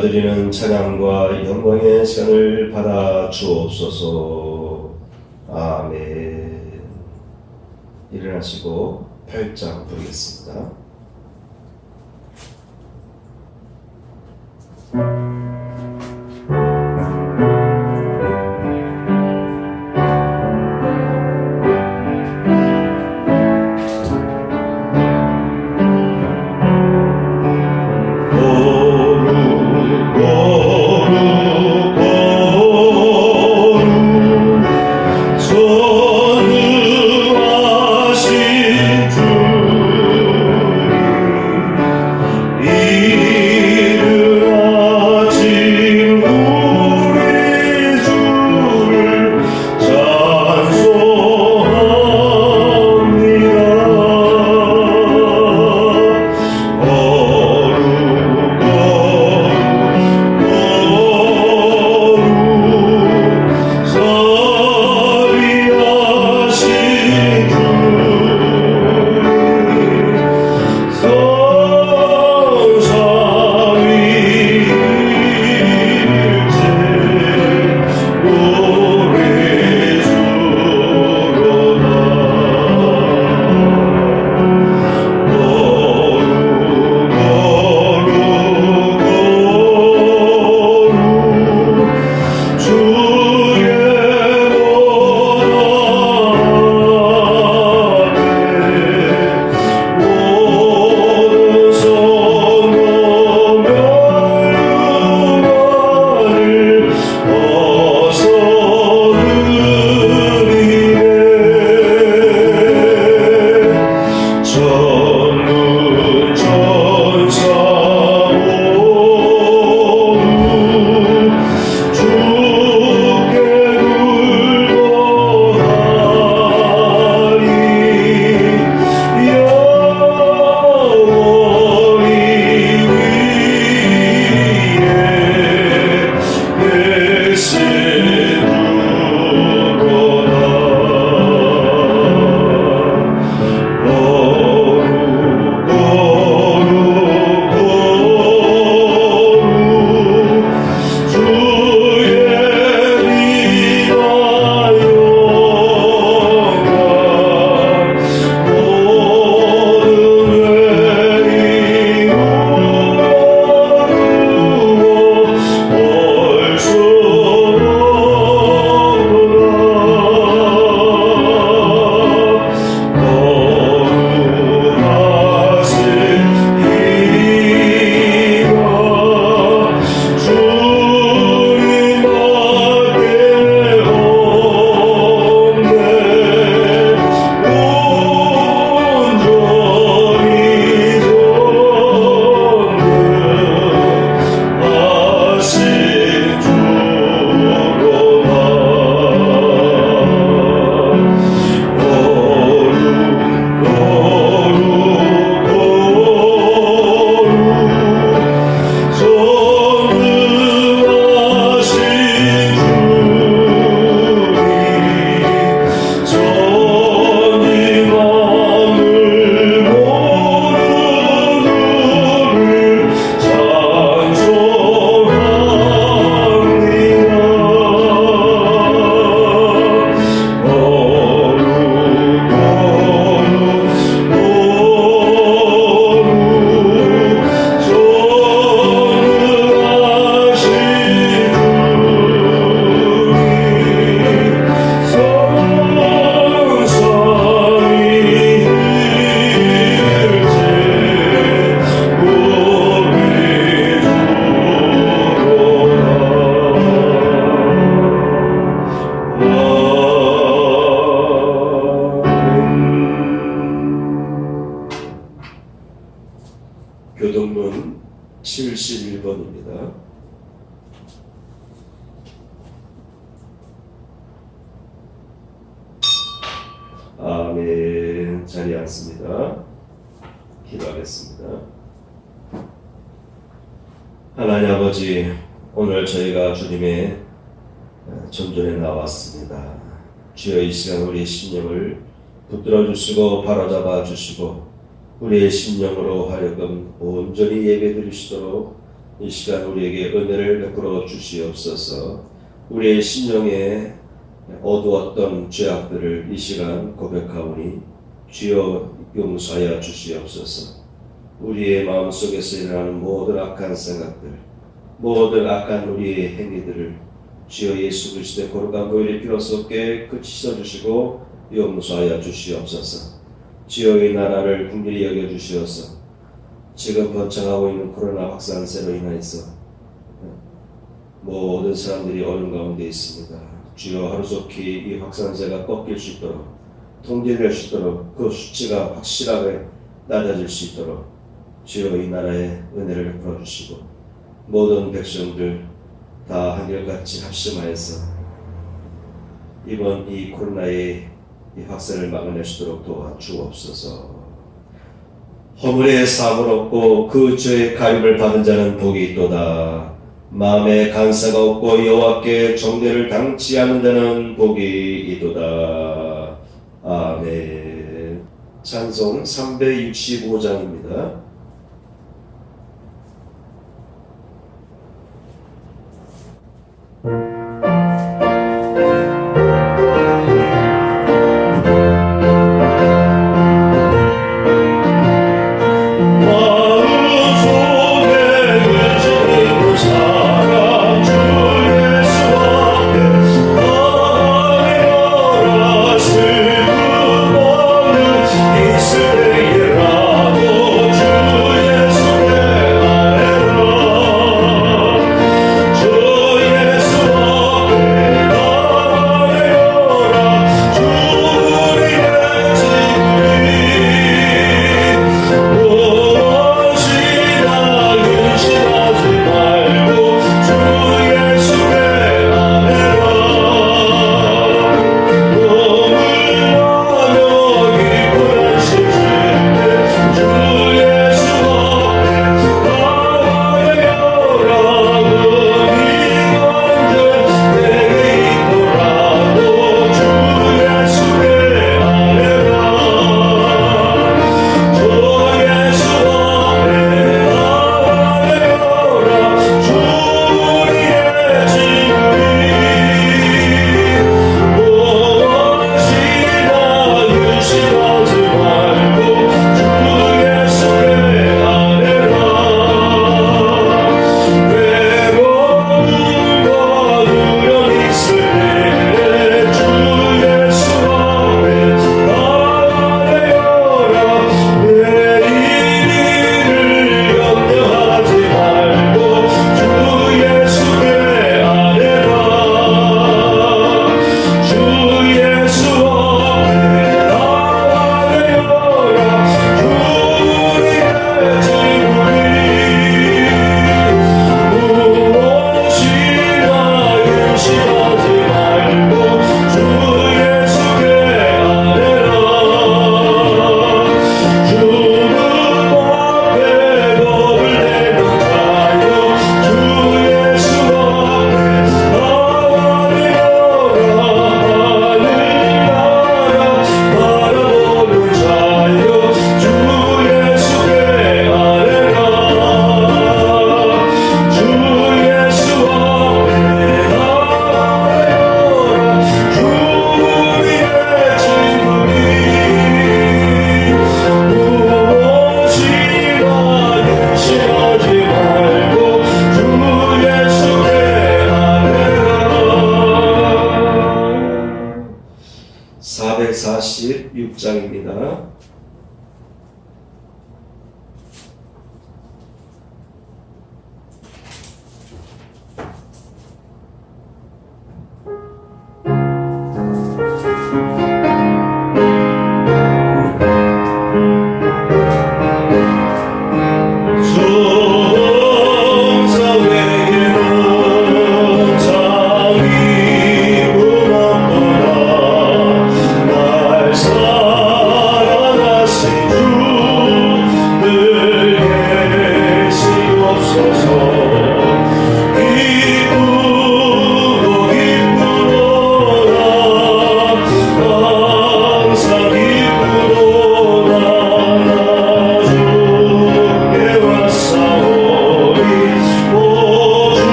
우리가 드리는 찬양과 영광의 시간을 받아 주옵소서. 아멘. 일어나시고 8장 부르겠습니다. 교동문 71번입니다. 아멘. 자리에 앉습니다. 기도하겠습니다. 하나님 아버지, 오늘 저희가 주님의 전전에 나왔습니다. 주여, 이 시간 우리의 심령을 붙들어 주시고 바로잡아 주시고 우리의 심령으로 하여금 온전히 예배 드리시도록 이 시간 우리에게 은혜를 베풀어 주시옵소서. 우리의 심령에 어두웠던 죄악들을 이 시간 고백하오니 주여 용서하여 주시옵소서. 우리의 마음속에서 일어나는 모든 악한 생각들, 모든 악한 우리의 행위들을 주여 예수 그리스도의 거룩한 보혈의 피로써 깨끗이 씻어주시고 용서하여 주시옵소서. 주여 이 나라를 긍휼히 여겨주시옵소서. 지금 번창하고 있는 코로나 확산세로 인하여서 모든 사람들이 어려움 가운데 있습니다. 주여 하루속히 이 확산세가 꺾일 수 있도록, 통제될 수 있도록, 그 수치가 확실하게 낮아질 수 있도록 주여 이 나라에 은혜를 베풀어 주시고 모든 백성들 다 한결같이 합심하여서 이번 이 코로나의 이 확산을 막아낼 수 있도록 도와주옵소서. 허물의 사함을 얻고 그 죄의 가림을 받은 자는 복이 있도다. 마음에 간사가 없고 여호와께 정죄를 당치 않는 자는 복이 있도다. 아멘. 찬송 365장입니다.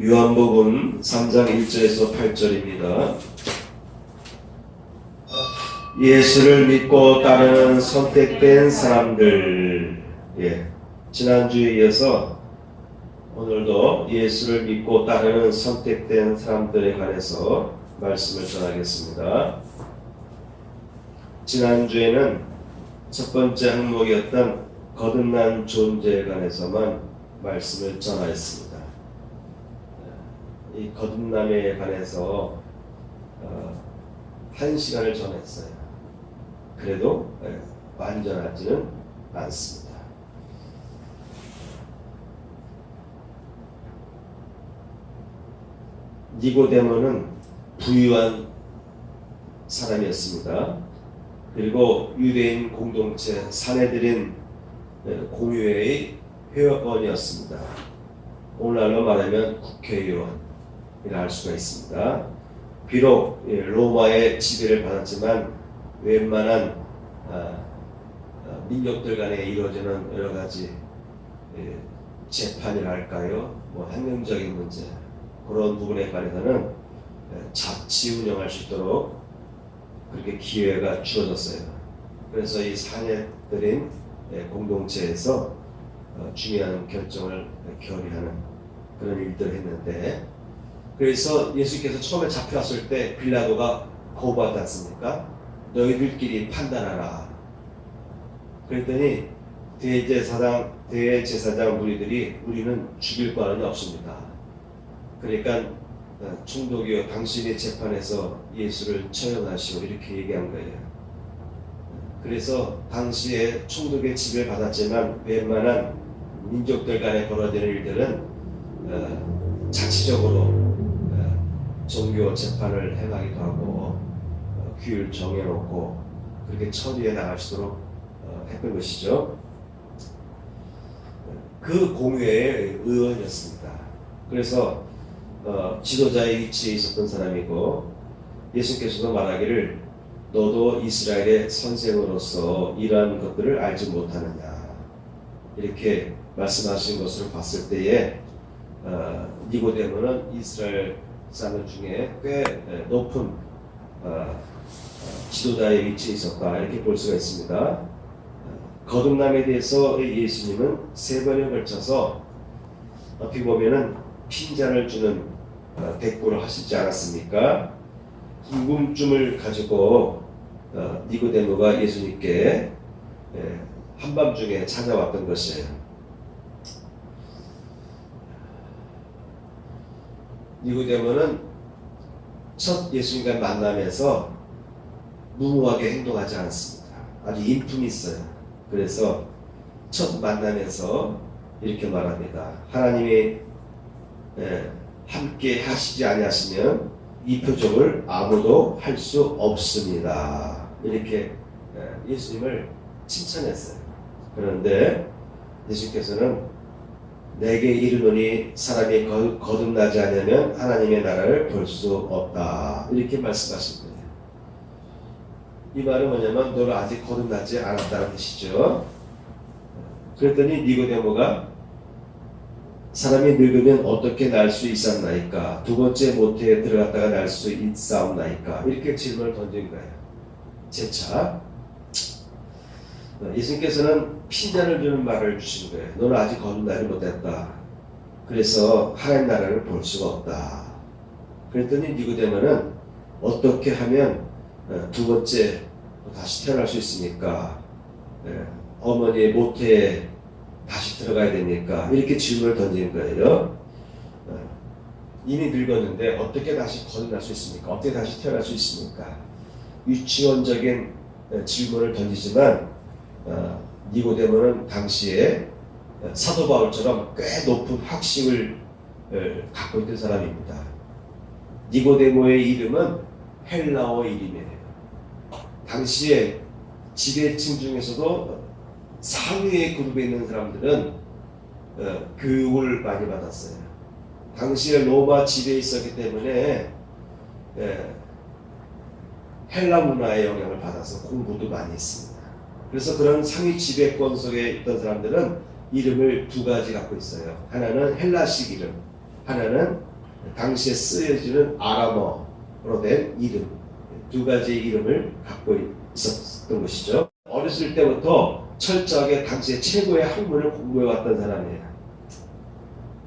요한복음 3장 1절에서 8절입니다. 예수를 믿고 따르는 선택된 사람들. 지난주에 이어서 오늘도 예수를 믿고 따르는 선택된 사람들에 관해서 말씀을 전하겠습니다. 지난주에는 첫 번째 항목이었던 거듭난 존재에 관해서만 말씀을 전하였습니다. 이 거듭남에 관해서 1시간을 전했어요. 그래도 완전하지는 않습니다. 니고데모는 부유한 사람이었습니다. 그리고 유대인 공동체 사내들인 공회의 회원이었습니다. 오늘날로 말하면 국회의원이라 할 수가 있습니다. 비록 로마의 지배를 받았지만 웬만한 민족들 간에 이루어지는 여러 가지 재판이랄까요, 행정적인 문제, 그런 부분에 관해서는 자치 운영할 수 있도록 그렇게 기회가 주어졌어요. 그래서 이 사내들인 공동체에서 중요한 결정을 결의하는 그런 일들을 했는데, 그래서 예수께서 처음에 잡혀왔을 때 빌라도가 거부하지 않습니까? 너희들끼리 판단하라. 그랬더니 대제사장 무리들이 우리는 죽일 바는 없습니다. 그러니까 총독이여 당신이 재판에서 예수를 처형하시오, 이렇게 얘기한 거예요. 그래서 당시에 총독의 지배를 받았지만 웬만한 민족들 간에 벌어지는 일들은 자치적으로 종교 재판을 행하기도 하고 규율 정해놓고 그렇게 처리해 나가시도록 했던 것이죠. 그 공회의 의원이었습니다. 그래서 지도자의 위치에 있었던 사람이고, 예수께서도 말하기를 너도 이스라엘의 선생으로서 이러한 것들을 알지 못하느냐, 이렇게 말씀하신 것을 봤을 때에 니고데모는 이스라엘 사람 중에 꽤 높은 지도자의 위치에 있었다, 이렇게 볼 수가 있습니다. 거듭남에 대해서 예수님은 3번에 걸쳐서 어떻게 보면은 핀잔을 주는 대꾸를 하시지 않았습니까? 궁금증을 가지고 니고데모가 예수님께 한밤중에 찾아왔던 것이에요. 니고데모는 첫 예수님과 만남에서 무모하게 행동하지 않았습니다. 아주 인품이 있어요. 그래서 첫 만남에서 이렇게 말합니다. 하나님이 함께 하시지 아니하시면 이 표적을 아무도 할 수 없습니다. 이렇게 예수님을 칭찬했어요. 그런데 예수님께서는 내게 이르노니 사람이 거듭나지 않으면 하나님의 나라를 볼 수 없다, 이렇게 말씀하신 거예요. 이 말은 뭐냐면 너는 아직 거듭나지 않았다는 뜻이죠. 그랬더니 니고데모가 사람이 늙으면 어떻게 날 수 있었나이까? 두 번째 모태에 들어갔다가 날 수 있사옵나이까? 이렇게 질문을 던진 거예요. 재차 예수님께서는 핀잔을 주는 말을 주신 거예요. 너는 아직 거듭나지 못했다. 그래서 하나님 나라를 볼 수가 없다. 그랬더니 니고데모는 어떻게 하면 두 번째 다시 태어날 수 있습니까? 어머니의 모태에 다시 들어가야 됩니까? 이렇게 질문을 던지는 거예요. 이미 늙었는데 어떻게 다시 거듭날 수 있습니까? 어떻게 다시 태어날 수 있습니까? 유치원적인 질문을 던지지만 니고데모는 당시에 사도 바울처럼 꽤 높은 학식을 갖고 있던 사람입니다. 니고데모의 이름은 헬라어 이름이에요. 당시에 지배층 중에서도 상위의 그룹에 있는 사람들은 교육을 많이 받았어요. 당시에 로마 지배에 있었기 때문에 헬라 문화의 영향을 받아서 공부도 많이 했습니다. 그래서 그런 상위 지배권 속에 있던 사람들은 이름을 두 가지 갖고 있어요. 하나는 헬라식 이름, 하나는 당시에 쓰여지는 아람어로 된 이름, 두 가지의 이름을 갖고 있었던 것이죠. 어렸을 때부터 철저하게 당시의 최고의 학문을 공부해왔던 사람이에요.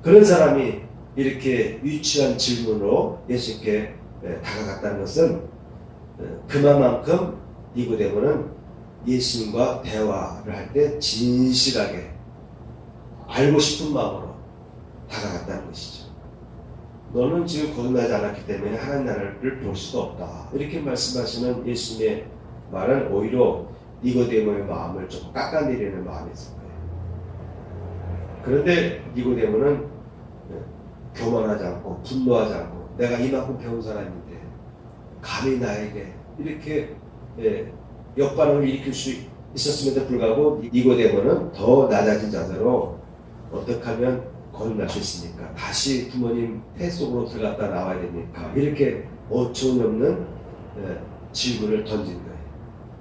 그런 사람이 이렇게 유치한 질문으로 예수님께 다가갔다는 것은 그만큼 니고데모는 예수님과 대화를 할 때 진실하게 알고 싶은 마음으로 다가갔다는 것이죠. 너는 지금 거듭나지 않았기 때문에 하나님 나라를 볼 수가 없다. 이렇게 말씀하시는 예수님의 말은 오히려 니고데모의 마음을 좀 깎아내리는 마음이 있을 거예요. 그런데 니고데모는 교만하지 않고 분노하지 않고 내가 이만큼 배운 사람인데 감히 나에게 이렇게 역반응을 일으킬 수 있었음에도 불구하고 니고데모는 더 낮아진 자세로 어떻게 하면 거듭날 수 있습니까? 다시 부모님 태 속으로 들어갔다 나와야 됩니까? 이렇게 어처구니없는 질문을 던진 거예요.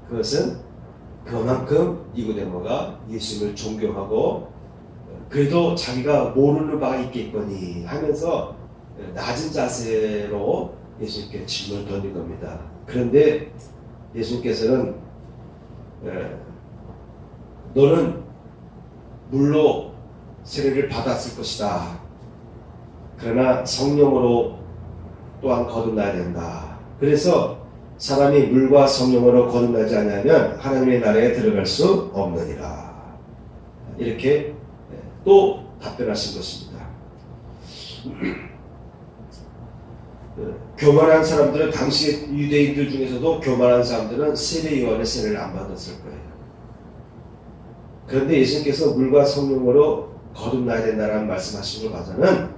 그것은 그만큼 니고데모가 예수님을 존경하고 그래도 자기가 모르는 바가 있겠거니 하면서 낮은 자세로 예수님께 질문을 던진 겁니다. 그런데 예수님께서는 너는 물로 세례를 받았을 것이다. 그러나 성령으로 또한 거듭나야 된다. 그래서 사람이 물과 성령으로 거듭나지 않으면 하나님의 나라에 들어갈 수 없느니라. 이렇게 또 답변하신 것입니다. 교만한 사람들은 당시 유대인들 중에서도 교만한 사람들은 세례 요한의 세례를 안 받았을 거예요. 그런데 예수님께서 물과 성령으로 거듭나야 된다는 말씀하신 걸 봐서는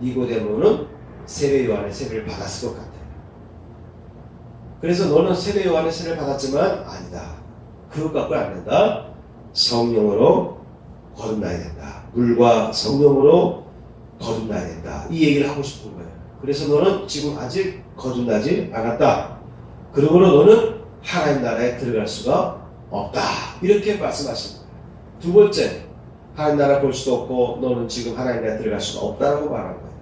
니고데모는 세례 요한의 세례를 받았을 것 같아요. 그래서 너는 세례 요한의 세례를 받았지만 아니다. 그것 갖고는 안 된다. 성령으로 거듭나야 된다. 물과 성령으로 거듭나야 된다. 이 얘기를 하고 싶은 거예요. 그래서 너는 지금 아직 거듭나지 않았다. 그러므로 너는 하나님 나라에 들어갈 수가 없다. 이렇게 말씀하신 거예요. 두 번째, 하나님 나라 볼 수도 없고 너는 지금 하나님 나라에 들어갈 수가 없다라고 말한 거예요.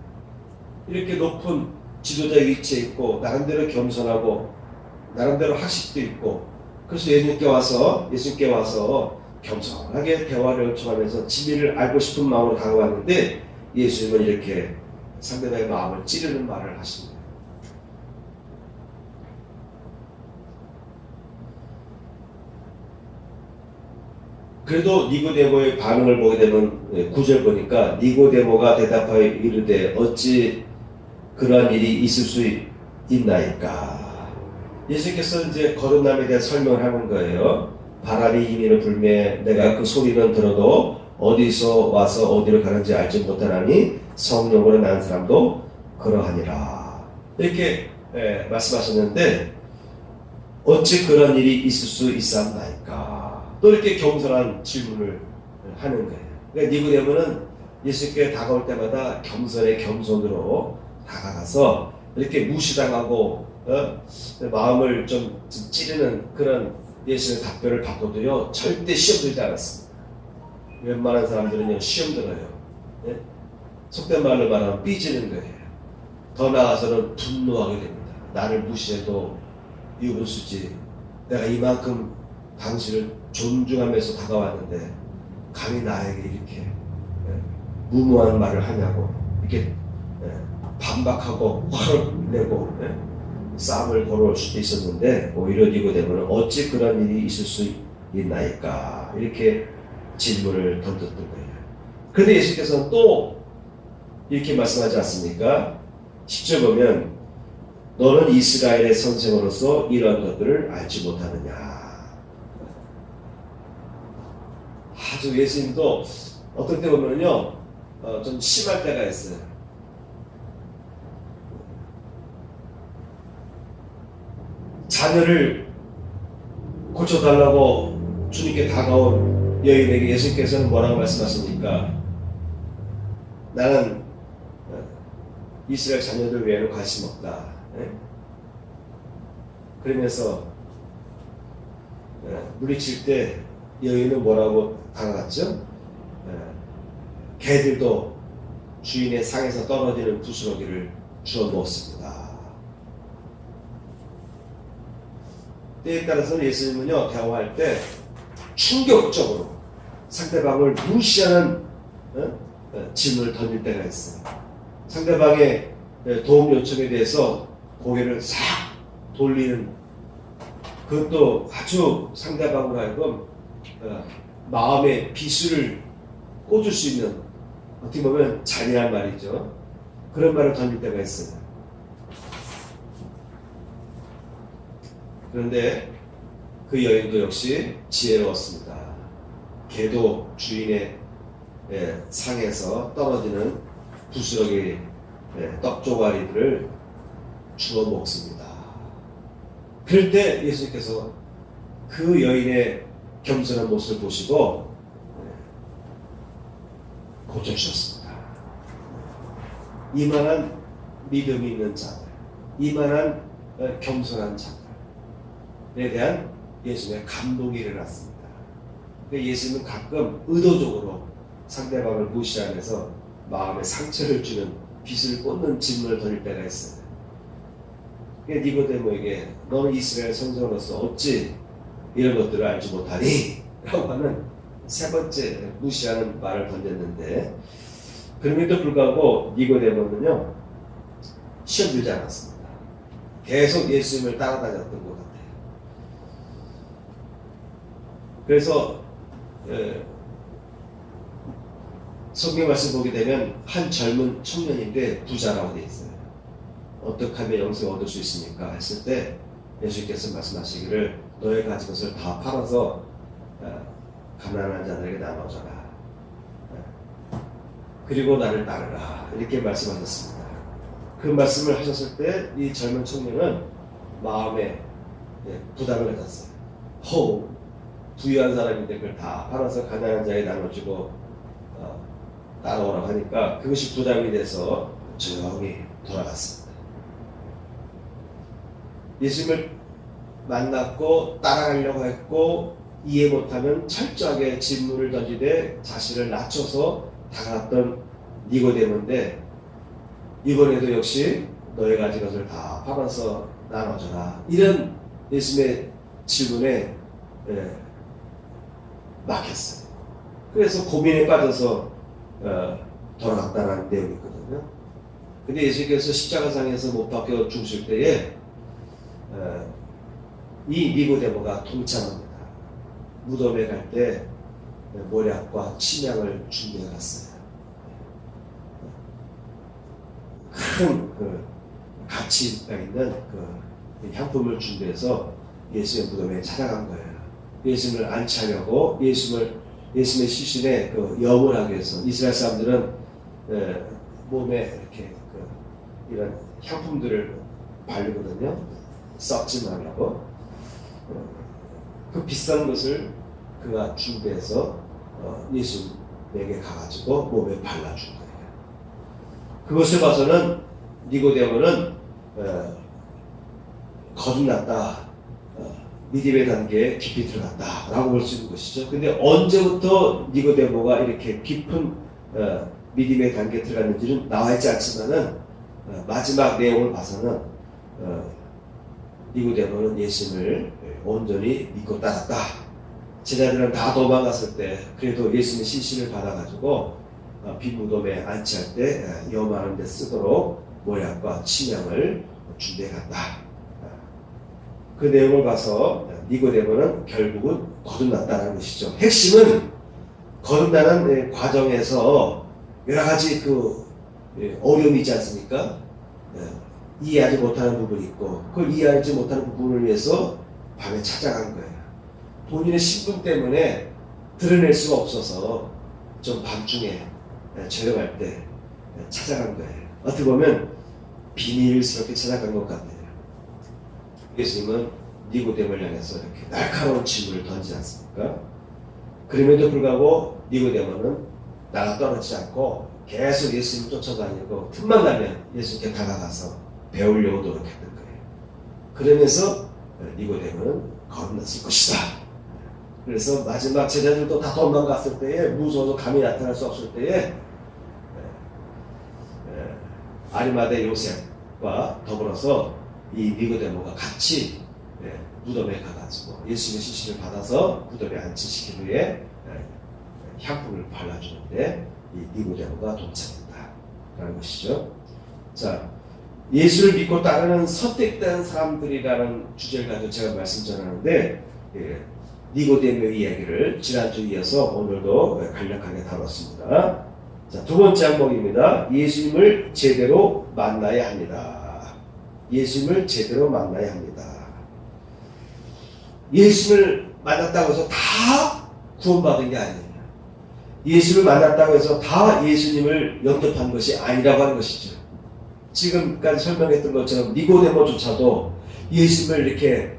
이렇게 높은 지도자의 위치에 있고 나름대로 겸손하고 나름대로 학식도 있고 그래서 예수님께 와서 겸손하게 대화를 요청하면서 진리를 알고 싶은 마음으로 다가왔는데 예수님은 이렇게 상대방의 마음을 찌르는 말을 하신 거예요. 그래도 니고데모의 반응을 보게 되면 9절 보니까 니고데모가 대답하여 이르되 어찌 그러한 일이 있을 수 있나이까. 예수님께서 이제 거듭남에 대한 설명을 하는 거예요. 바람이 힘이로 불매 내가 그 소리는 들어도 어디서 와서 어디로 가는지 알지 못하나니 성령으로 난 사람도 그러하니라. 이렇게 말씀하셨는데 어찌 그런 일이 있을 수 있사옵나이까. 또 이렇게 겸손한 질문을 하는 거예요. 그러니까 니고데모는 예수님께 다가올 때마다 겸손으로 다가가서 이렇게 무시당하고 마음을 좀 찌르는 그런 예수님의 답변을 받고도요 절대 시험 들지 않았습니다. 웬만한 사람들은요 시험 들어요. 네? 속된 말로 말하면 삐지는 거예요. 더 나아가서는 분노하게 됩니다. 나를 무시해도 유분수지. 내가 이만큼 당신을 존중하면서 다가왔는데 감히 나에게 이렇게 무모한 말을 하냐고 이렇게 반박하고 화를 내고 싸움을 걸어올 수도 있었는데 오히려 니고데모는 어찌 그런 일이 있을 수 있나이까 이렇게 질문을 던졌던 거예요. 그런데 예수께서는 또 이렇게 말씀하지 않습니까? 10절 보면 너는 이스라엘의 선생으로서 이러한 것들을 알지 못하느냐. 아주 예수님도 어떤 때 보면요, 좀 심할 때가 있어요. 자녀를 고쳐달라고 주님께 다가온 여인에게 예수님께서는 뭐라고 말씀하십니까? 나는 이스라엘 자녀들 외에는 관심 없다. 그러면서 물리칠 때 여인은 뭐라고 다가갔죠? 개들도 주인의 상에서 떨어지는 부스러기를 주워 먹었습니다. 때에 따라서는 예수님은요, 대화할 때 충격적으로 상대방을 무시하는 질문을 던질 때가 있어요. 상대방의 도움 요청에 대해서 고개를 싹 돌리는, 그것도 아주 상대방으로 하여금 마음의 비수를 꽂을 수 있는, 어떻게 보면 잔인한 말이죠. 그런 말을 던질 때가 있어요. 그런데 그 여인도 역시 지혜로웠습니다. 개도 주인의 상에서 떨어지는 부스러기 떡조가리들을 주워 먹습니다. 그럴 때 예수님께서 그 여인의 겸손한 모습을 보시고 고쳐주셨습니다. 이만한 믿음이 있는 자들, 이만한 겸손한 자들에 대한 예수님의 감동이 일어났습니다. 예수님은 가끔 의도적으로 상대방을 무시하면서 마음에 상처를 주는, 빚을 꽂는 질문을 던질 때가 있어요. 니고데모에게 너는 이스라엘 선생으로서 어찌 이런 것들을 알지 못하니? 라고 하는 세 번째 무시하는 말을 던졌는데, 그럼에도 불구하고 니고데모는요, 시험 들지 않았습니다. 계속 예수님을 따라다녔던 것 같아요. 그래서 성경 말씀 보게 되면 한 젊은 청년인데 부자라고 되어 있어요. 어떻게 하면 영생을 얻을 수 있습니까? 했을 때 예수님께서 말씀하시기를 너의 가진 것을 다 팔아서 가난한 자들에게 나눠줘라. 그리고 나를 따르라. 이렇게 말씀하셨습니다. 그 말씀을 하셨을 때 이 젊은 청년은 마음에 부담을 가졌어요. 부유한 사람인데 그걸 다 팔아서 가난한 자에게 나눠주고 따라오라고 하니까 그것이 부담이 돼서 조용히 돌아갔습니다. 예수님을 만났고 따라가려고 했고 이해 못하면 철저하게 질문을 던지되 자신을 낮춰서 다가갔던 니고데모인데, 이번에도 역시 너의 가진 것을 다 팔아서 나눠줘라. 이런 예수님의 질문에 막혔어요. 그래서 고민에 빠져서 돌아갔다는 내용이 있거든요. 근데 예수님께서 십자가상에서 못 박혀 죽으실 때에 이 니고데모가 동참합니다. 무덤에 갈 때 모략과 침향을 준비해 갔어요. 큰 가치가 있는 그 향품을 준비해서 예수의 무덤에 찾아간 거예요. 예수님을 안치하려고, 예수님의 시신에 염을 하기 위해서. 이스라엘 사람들은 몸에 이렇게 이런 향품들을 바르거든요. 썩지 말라고. 그 비싼 것을 그가 준비해서 예수님에게 가가지고 몸에 발라준 거예요. 그것을 봐서는 니고데모는 거듭났다, 믿음의 단계에 깊이 들어갔다 라고 볼 수 있는 것이죠. 근데 언제부터 니고데모가 이렇게 깊은 믿음의 단계에 들어갔는지는 나와 있지 않지만은 마지막 내용을 봐서는 니고데모는 예수님을 온전히 믿고 따랐다. 제자들은 다 도망갔을 때 그래도 예수님의 시신을 받아가지고 빈 무덤에 안치할 때 염하는 데 쓰도록 모략과 침향을 준비해 갔다. 그 내용을 봐서 니고데모는 결국은 거듭났다는 것이죠. 핵심은 거듭나는 과정에서 여러 가지 어려움이 있지 않습니까? 이해하지 못하는 부분이 있고 그걸 이해하지 못하는 부분을 위해서 밤에 찾아간 거예요. 본인의 신분 때문에 드러낼 수가 없어서 좀 밤중에 저녁할 때 찾아간 거예요. 어떻게 보면 비밀스럽게 찾아간 것 같아요. 예수님은 니고데모를 향해서 이렇게 날카로운 질문을 던지지 않습니까? 그럼에도 불구하고 니고데모는 나가 떨어지지 않고 계속 예수님을 쫓아다니고 틈만 나면 예수님께 다가가서 배우려고 노력했던 거예요. 그러면서 니고데모는 거듭났을 것이다. 그래서 마지막 제자들도 다 도망갔을 때에 무서워서 감히 나타날 수 없을 때에 아리마대 요셉과 더불어서 이 니고데모가 같이 무덤에 가가지고 예수님의 시신을 받아서 무덤에 안치시킨 후에 향품을 발라주는데 이 니고데모가 동참했다라는 것이죠. 자, 예수를 믿고 따르는 선택된 사람들이라는 주제를 가지고 제가 말씀 전하는데 니고데모의 이야기를 지난주에 이어서 오늘도 간략하게 다뤘습니다. 자, 두 번째 항목입니다. 예수님을 제대로 만나야 합니다. 예수님을 제대로 만나야 합니다. 예수님을 만났다고 해서 다 구원받은 게 아니에요. 예수를 만났다고 해서 다 예수님을 영접한 것이 아니라고 하는 것이죠. 지금까지 설명했던 것처럼 니고데모조차도 예수님을 이렇게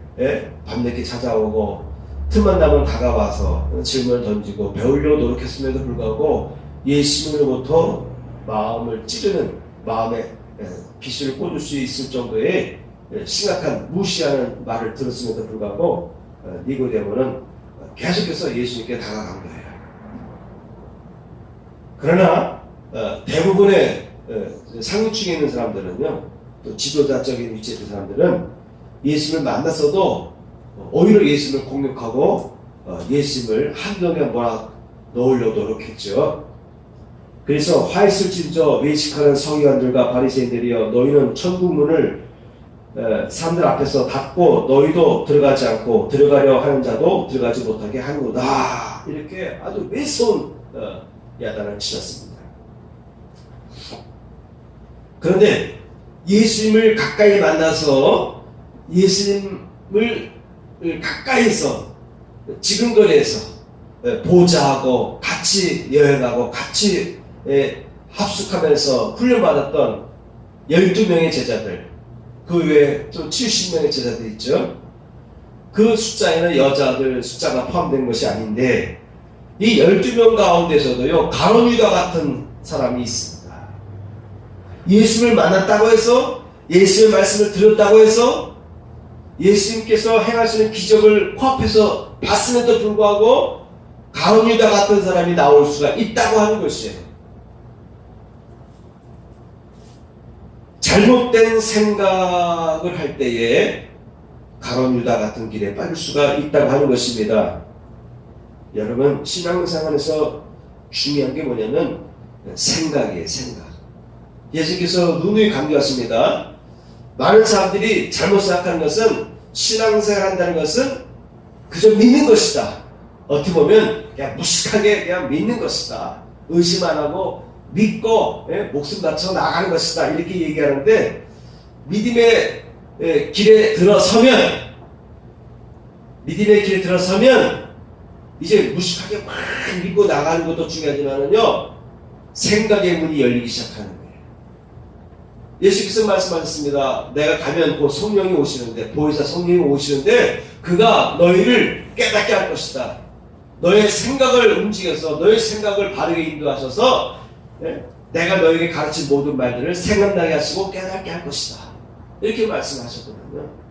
밤늦게 찾아오고 틈만 나면 다가와서 질문을 던지고 배우려고 노력했음에도 불구하고 예수님으로부터 마음을 찌르는 마음에 빛을 꽂을 수 있을 정도의 심각한 무시하는 말을 들었음에도 불구하고 니고데모는 계속해서 예수님께 다가간 거예요. 그러나 대부분의 상류층에 있는 사람들은요, 또 지도자적인 위치에 있는 사람들은 예수님을 만났어도 오히려 예수님을 공격하고 예수님을 한동에 몰아 넣으려고 노력했죠. 그래서 화 있을진저 외식하는 서기관들과 바리새인들이여 너희는 천국 문을 사람들 앞에서 닫고 너희도 들어가지 않고 들어가려 하는 자도 들어가지 못하게 하는구나. 이렇게 아주 매서운 야단을 치셨습니다. 그런데 예수님을 가까이 만나서 예수님을 가까이서 지근거리에서 보좌하고 같이 여행하고 같이 합숙하면서 훈련받았던 12명의 제자들, 그 외에 또 70명의 제자들 있죠. 그 숫자에는 여자들 숫자가 포함된 것이 아닌데 이 12명 가운데서도요, 가룟 유다 같은 사람이 있습니다. 예수님을 만났다고 해서, 예수의 말씀을 들었다고 해서, 예수님께서 행하시는 기적을 코앞에서 봤음에도 불구하고 가룟 유다 같은 사람이 나올 수가 있다고 하는 것이에요. 잘못된 생각을 할 때에 가룟 유다 같은 길에 빠질 수가 있다고 하는 것입니다. 여러분, 신앙생활에서 중요한 게 뭐냐면 생각이에요. 생각. 예수께서 누누이 강조하십니다. 많은 사람들이 잘못 생각하는 것은 신앙생활 한다는 것은 그저 믿는 것이다. 어떻게 보면 그냥 무식하게 그냥 믿는 것이다. 의심 안 하고 믿고 목숨 바쳐 나가는 것이다. 이렇게 얘기하는데 믿음의 길에 들어서면 이제 무식하게 막 믿고 나가는 것도 중요하지만은요, 생각의 문이 열리기 시작하는 거예요. 예수께서 말씀하셨습니다. 내가 가면 곧 성령이 오시는데, 보혜사 성령이 오시는데 그가 너희를 깨닫게 할 것이다. 너의 생각을 움직여서 너의 생각을 바르게 인도하셔서 내가 너에게 가르친 모든 말들을 생각나게 하시고 깨닫게 할 것이다. 이렇게 말씀하셨거든요.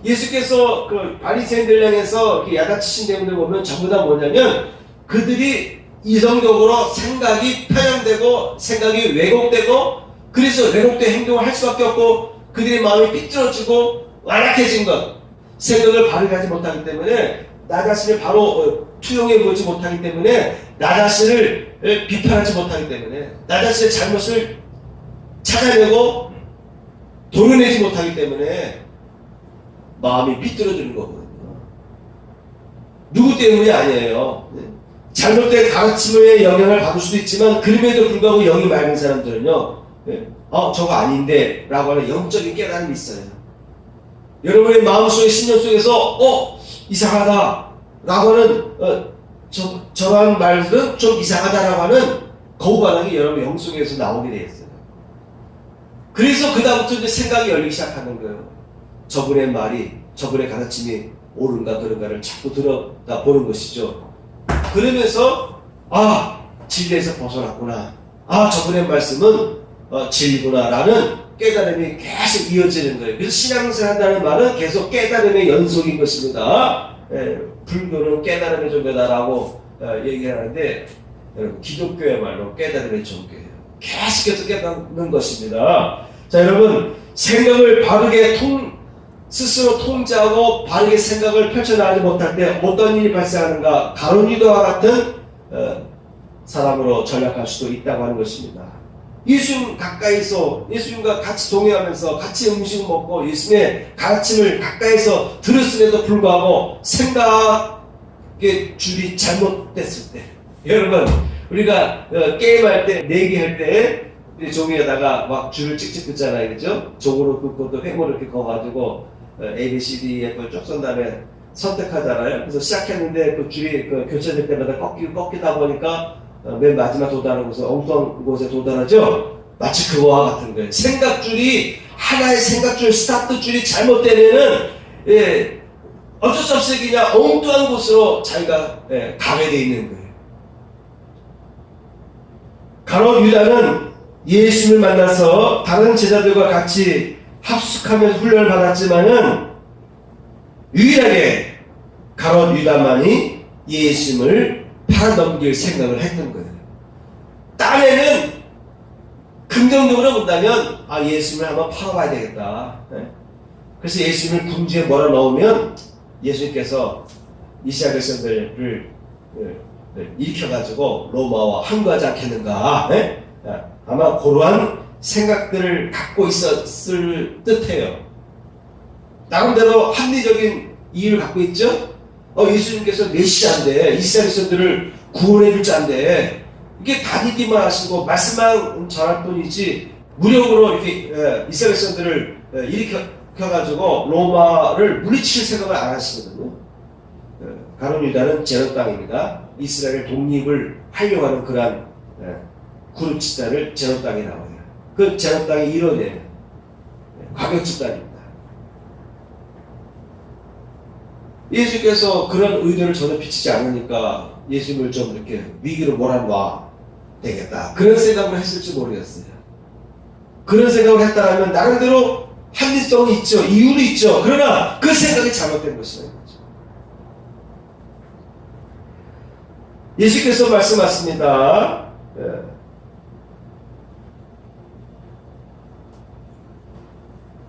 예수께서 그 바리새인들 향해서 야단치신 내용들 보면 전부 다 뭐냐면 그들이 이성적으로 생각이 편향되고 생각이 왜곡되고 그래서 왜곡된 행동을 할 수밖에 없고 그들의 마음이 삐뚤어지고 완악해진 것, 생각을 바르게 하지 못하기 때문에 나 자신을 바로 투영해 보지 못하기 때문에 나 자신을 비판하지 못하기 때문에 나 자신의 잘못을 찾아내고 도려내지 못하기 때문에 마음이 삐뚤어지는 거거든요. 누구 때문이 아니에요. 잘못된 가르침의 영향을 받을 수도 있지만 그럼에도 불구하고 영이 맑은 사람들은요, 저거 아닌데 라고 하는 영적인 깨달음이 있어요. 여러분의 마음속에 신념 속에서 이상하다 라고 하는 저런 말들은 좀 이상하다라고 하는 거부반응이 여러분 영 속에서 나오게 되어 있어요. 그래서 그다음부터 이제 생각이 열리기 시작하는 거예요. 저분의 말이, 저분의 가르침이 옳은가 그런가를 자꾸 들여다 보는 것이죠. 그러면서 진리에서 벗어났구나. 저분의 말씀은 진리구나 라는 깨달음이 계속 이어지는 거예요. 그래서 신앙생활 한다는 말은 계속 깨달음의 연속인 것입니다. 불교는 깨달음의 종교다라고 얘기하는데 여러분 기독교의 말로 깨달음의 종교예요. 계속해서 깨닫는 것입니다. 자, 여러분 생각을 바르게 스스로 통제하고 바르게 생각을 펼쳐나가지 못할 때 어떤 일이 발생하는가? 가룟 유다와 같은 사람으로 전락할 수도 있다고 하는 것입니다. 예수님 가까이서 예수님과 같이 동행하면서 같이 음식을 먹고 예수님의 가르침을 가까이서 들었음에도 불구하고 생각의 줄이 잘못됐을 때, 여러분 우리가 게임할 때 내기할 때 종이에다가 막 줄을 찍찍 긋잖아요, 그죠? 종으로 긋고 또 횡으로 이렇게 그어가지고 A, B, C, D에 쭉 쏜 다음에 선택하잖아요. 그래서 시작했는데 그 줄이 교체될 때마다 꺾이다 보니까 맨 마지막 도달하는 곳에 엉뚱한 곳에 도달하죠. 마치 그거와 같은 거예요. 생각줄이 하나의 생각줄 스타트 줄이 잘못되면은 어쩔 수 없이 그냥 엉뚱한 곳으로 자기가 가게 돼 있는 거예요. 가룟 유다는 예수님을 만나서 다른 제자들과 같이 합숙하면서 훈련을 받았지만은 유일하게 가룟 유다만이 예수님을 팔아넘길 생각을 했던 거예요. 딴에는 긍정적으로 본다면 예수님을 한번 팔아봐야 되겠다. 그래서 예수님을 궁지에 몰아넣으면 예수님께서 이스라엘 백성들을 일으켜가지고 로마와 항거하지 않겠는가. 아마 그러한 생각들을 갖고 있었을 듯해요. 나름대로 합리적인 이유를 갖고 있죠. 예수님께서 메시아인데 이스라엘 백성들을 구원해 줄 자인데 이게 다니기만 하시고 말씀만 전할 뿐이지 무력으로 이렇게 이스라엘 백성들을 일으켜가지고 로마를 물리칠 생각을 안 하시거든요. 가룟 유다는 제로 땅입니다. 이스라엘 독립을 하려고 하는 그러한 그룹 집단을 제로 땅이라고 해요. 그 제로 땅이 이뤄내는 가격 집단입니다. 예수께서 그런 의도를 전혀 비치지 않으니까 예수님을 좀 이렇게 위기로 몰아놔 되겠다. 그런 생각을 했을지 모르겠어요. 그런 생각을 했다라면 나름대로 합리성이 있죠. 이유는 있죠. 그러나 그 생각이 잘못된 것이라는 거죠. 예수께서 말씀하십니다.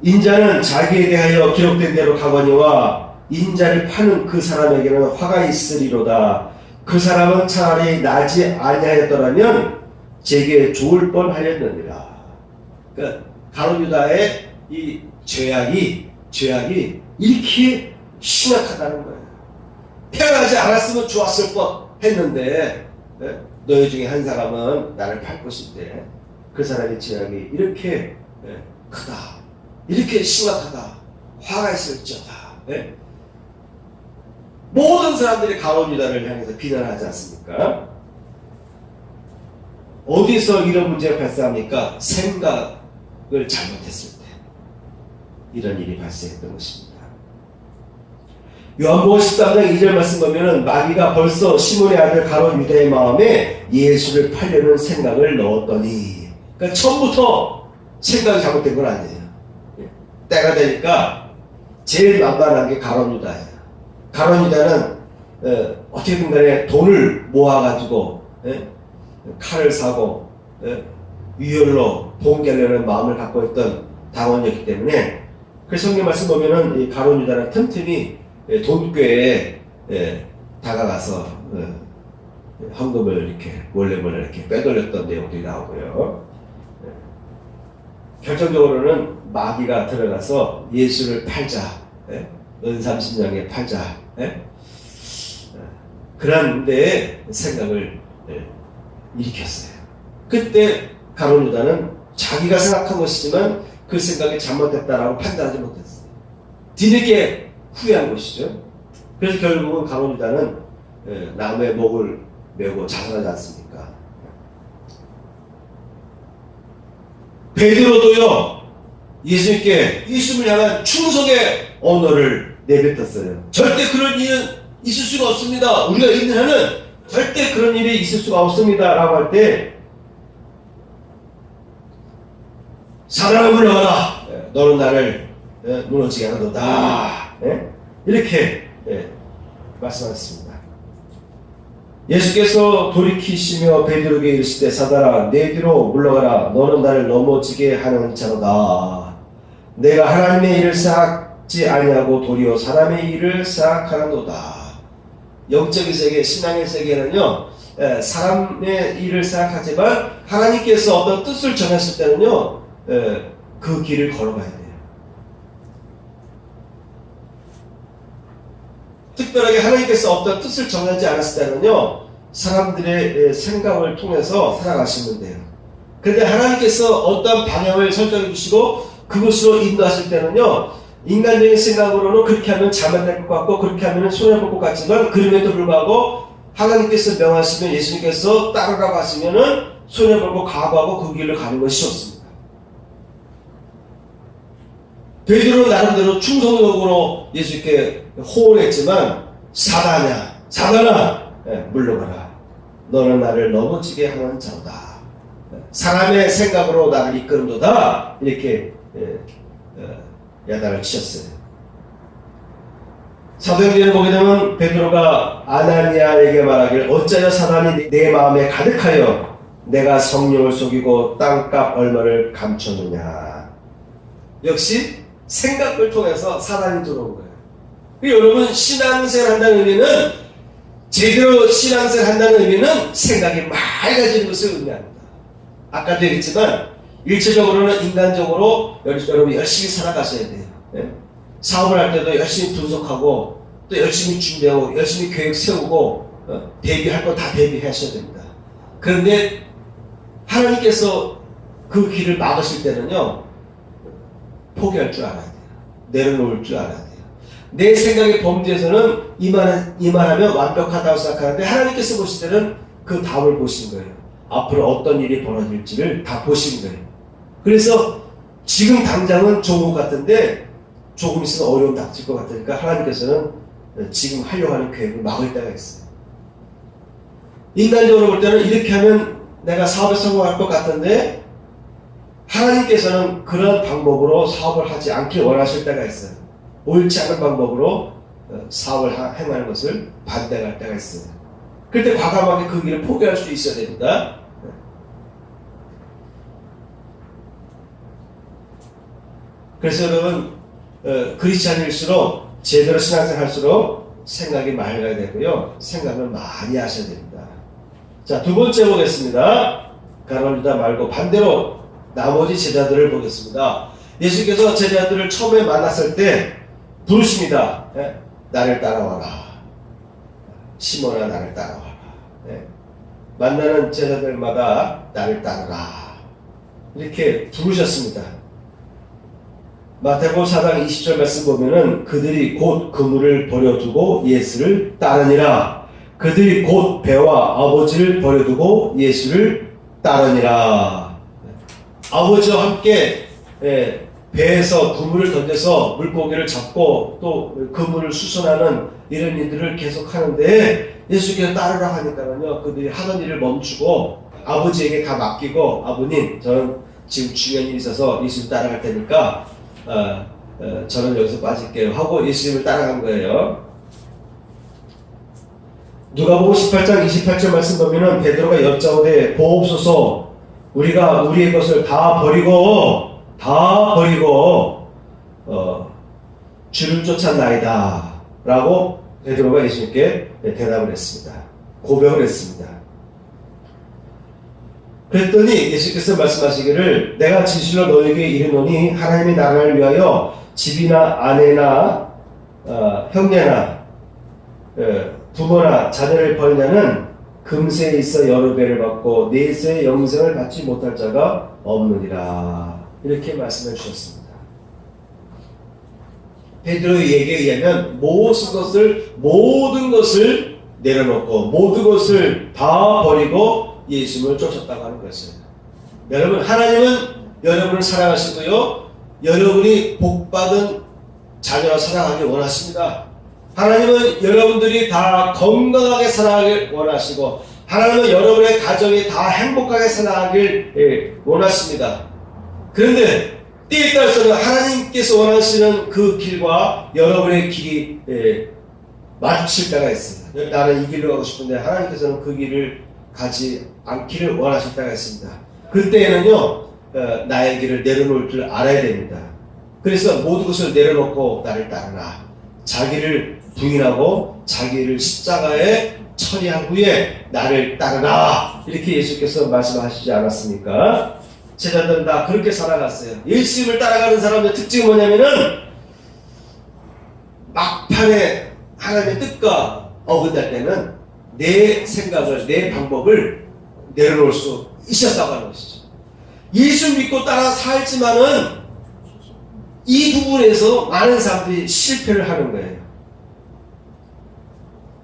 인자는 자기에 대하여 기록된 대로 가거니와 인자를 파는 그 사람에게는 화가 있으리로다. 그 사람은 차라리 나지 아니하였더라면 제게 좋을 뻔하였느니라. 그러니까 가룟 유다의 이 죄악이 이렇게 심각하다는 거예요. 태어나지 않았으면 좋았을 뻔했는데 너희 중에 한 사람은 나를 팔 것인데 그 사람의 죄악이 이렇게 크다, 이렇게 심각하다, 화가 있을지어다. 모든 사람들이 가룟 유다를 향해서 비난하지 않습니까? 어디서 이런 문제가 발생합니까? 생각을 잘못했을 때 이런 일이 발생했던 것입니다. 요한복음 13장 2절 말씀 보면은 마귀가 벌써 시몬의 아들 가룟 유다의 마음에 예수를 팔려는 생각을 넣었더니, 그러니까 처음부터 생각이 잘못된 건 아니에요. 때가 되니까 제일 만만한 게 가룟 유다예요. 가룟 유다는 어떻게든 간에 돈을 모아가지고 칼을 사고 위혈로 봉기하려는 마음을 갖고 있던 당원이었기 때문에, 그래서 성경 말씀 보면은 이 가룟 유다는 틈틈이 돈꾀에 다가가서 헌금을 이렇게 몰래 이렇게 빼돌렸던 내용들이 나오고요. 결정적으로는 마귀가 들어가서 예수를 팔자, 은 30냥에 팔자, 그런 데에 생각을 일으켰어요. 그때 가룟 유다는 자기가 생각한 것이지만 그 생각이 잘못됐다라고 판단하지 못했어요. 뒤늦게 후회한 것이죠. 그래서 결국은 가룟 유다는 나무에 목을 메고 자살하지 않습니까? 베드로도요, 예수님께 예수님을 향한 충성의 언어를 내뱉었어요. 절대 그런 일은 있을 수가 없습니다. 우리가 있는 한은 절대 그런 일이 있을 수가 없습니다. 라고 할 때, 사단아 물러가라. 너는 나를 무너지게 하노다. 이렇게 말씀하셨습니다. 예수께서 돌이키시며 베드로에게 이르시되 사단아 내 뒤로 물러가라. 너는 나를 넘어지게 하는 자로다. 내가 하나님의 일을 생각지 아니하고 도리어 사람의 일을 생각하는도다. 영적인 세계, 신앙의 세계는요, 사람의 일을 생각하지만 하나님께서 어떤 뜻을 정하실 때는요, 그 길을 걸어가야 돼요. 특별하게 하나님께서 어떤 뜻을 정하지 않았을 때는요, 사람들의 생각을 통해서 살아가시면 돼요. 그런데 하나님께서 어떤 방향을 설정해 주시고 그것으로 인도하실 때는요, 인간적인 생각으로는 그렇게 하면 잘못될 것 같고 그렇게 하면 손해볼 것 같지만 그럼에도 불구하고 하나님께서 명하시면 예수님께서 따르라고 하시면은 손해보고 각오하고 그 길을 가는 것이 좋습니다. 베드로 나름대로 충성적으로 예수님께 호언했지만 사단아 물러가라. 너는 나를 넘어지게 하는 자로다. 사람의 생각으로 나를 이끄는도다. 이렇게 야단을 치셨어요. 사도행전을 보게 되면 베드로가 아나니아에게 말하길 어찌하여 사단이 내 마음에 가득하여 내가 성령을 속이고 땅값 얼마를 감췄느냐. 역시 생각을 통해서 사단이 들어온 거예요. 여러분, 신앙생활 한다는 의미는, 제대로 신앙생활 한다는 의미는 생각이 맑아지는 것을 의미합니다. 아까도 얘기했지만 일체적으로는 인간적으로 여러분 열심히 살아가셔야 돼요. 사업을 할 때도 열심히 분석하고 또 열심히 준비하고 열심히 계획 세우고 대비할 거 다 대비하셔야 됩니다. 그런데 하나님께서 그 길을 막으실 때는요, 포기할 줄 알아야 돼요. 내려놓을 줄 알아야 돼요. 내 생각의 범주에서는 이만하면 완벽하다고 생각하는데 하나님께서 보실 때는 그 답을 보신 거예요. 앞으로 어떤 일이 벌어질지를 다 보신 거예요. 그래서 지금 당장은 좋은 것 같은데 조금 있으면 어려움 닥칠 것 같으니까 하나님께서는 지금 하려고 하는 계획을 막을 때가 있어요. 인간적으로 볼 때는 이렇게 하면 내가 사업에 성공할 것 같은데 하나님께서는 그런 방법으로 사업을 하지 않길 원하실 때가 있어요. 옳지 않은 방법으로 사업을 행하는 것을 반대할 때가 있어요. 그럴 때 과감하게 그 길을 포기할 수 있어야 됩니다. 그래서 여러분, 크리스찬일수록 제대로 신앙생활 할수록 생각이 맑아야 되고요. 생각을 많이 하셔야 됩니다. 자, 두 번째 보겠습니다. 가룟 유다 말고 반대로 나머지 제자들을 보겠습니다. 예수께서 제자들을 처음에 만났을 때 부르십니다. 나를 따라와라. 시몬아 나를 따라와라. 만나는 제자들마다 나를 따르라. 이렇게 부르셨습니다. 마태복음 4장 20절 말씀 보면은 그들이 곧 그물을 버려두고 예수를 따르니라. 그들이 곧 배와 아버지를 버려두고 예수를 따르니라. 아버지와 함께 배에서 그물을 던져서 물고기를 잡고 또 그물을 수선하는 이런 일들을 계속 하는데 예수께서 따르라 하니까는요, 그들이 하던 일을 멈추고 아버지에게 다 맡기고, 아버님 저는 지금 중요한 일이 있어서 예수님 따라갈 테니까 저는 여기서 빠질게요 하고 예수님을 따라간 거예요. 누가복음 18장 28절 말씀 보면은 베드로가 여짜오되 보옵소서 우리가 우리의 것을 다 버리고 주를 쫓았나이다 라고 베드로가 예수님께 대답을 했습니다. 고백을 했습니다. 그랬더니 예수께서 말씀하시기를 내가 진실로 너에게 이르노니 하나님의 나라를 위하여 집이나 아내나 형제나 부모나 자녀를 버리냐는 금세에 있어 여러 배를 받고 내세의 영생을 받지 못할 자가 없느니라. 이렇게 말씀해 주셨습니다. 베드로의 얘기에 의하면 모든 것을 내려놓고 모든 것을 다 버리고 예수님을 쫓았다고 하는 것입니다. 여러분, 하나님은 여러분을 사랑하시고요, 여러분이 복받은 자녀라 살아가길 원하십니다. 하나님은 여러분들이 다 건강하게 살아가길 원하시고, 하나님은 여러분의 가정이 다 행복하게 살아가길 원하십니다. 그런데 때에 따라서는 하나님께서 원하시는 그 길과 여러분의 길이 마주칠 때가 있습니다. 나는 이 길로 가고 싶은데 하나님께서는 그 길을 가지 않기를 원하실 때가 있습니다. 그때에는요, 나의 길을 내려놓을 줄 알아야 됩니다. 그래서 모든 것을 내려놓고 나를 따르라. 자기를 부인하고 자기를 십자가에 처리한 후에 나를 따르라. 이렇게 예수께서 말씀하시지 않았습니까? 제자들은 다 그렇게 살아갔어요. 예수님을 따라가는 사람의 특징이 뭐냐면은 막판에 하나님의 뜻과 어긋날 때는 내 생각을, 내 방법을 내려놓을 수 있었다고 하는 것이죠. 예수 믿고 따라 살지만은 이 부분에서 많은 사람들이 실패를 하는 거예요.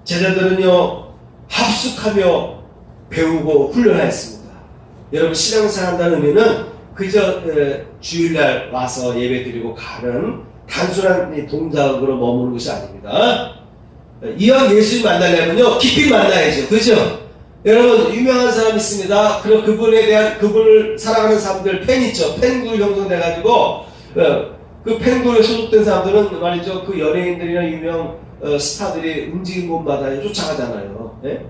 제자들은요, 합숙하며 배우고 훈련하였습니다. 여러분, 신앙생활한다는 의미는 그저 주일날 와서 예배드리고 가는 단순한 동작으로 머무는 것이 아닙니다. 이왕 예수님 만나려면요, 깊이 만나야죠. 그죠? 여러분, 유명한 사람 있습니다. 그럼 그분을 사랑하는 사람들 팬 있죠. 팬그룹 형성돼가지고 그 팬그룹에 소속된 사람들은 말이죠, 그 연예인들이나 유명 스타들이 움직인 곳마다 쫓아가잖아요. 네?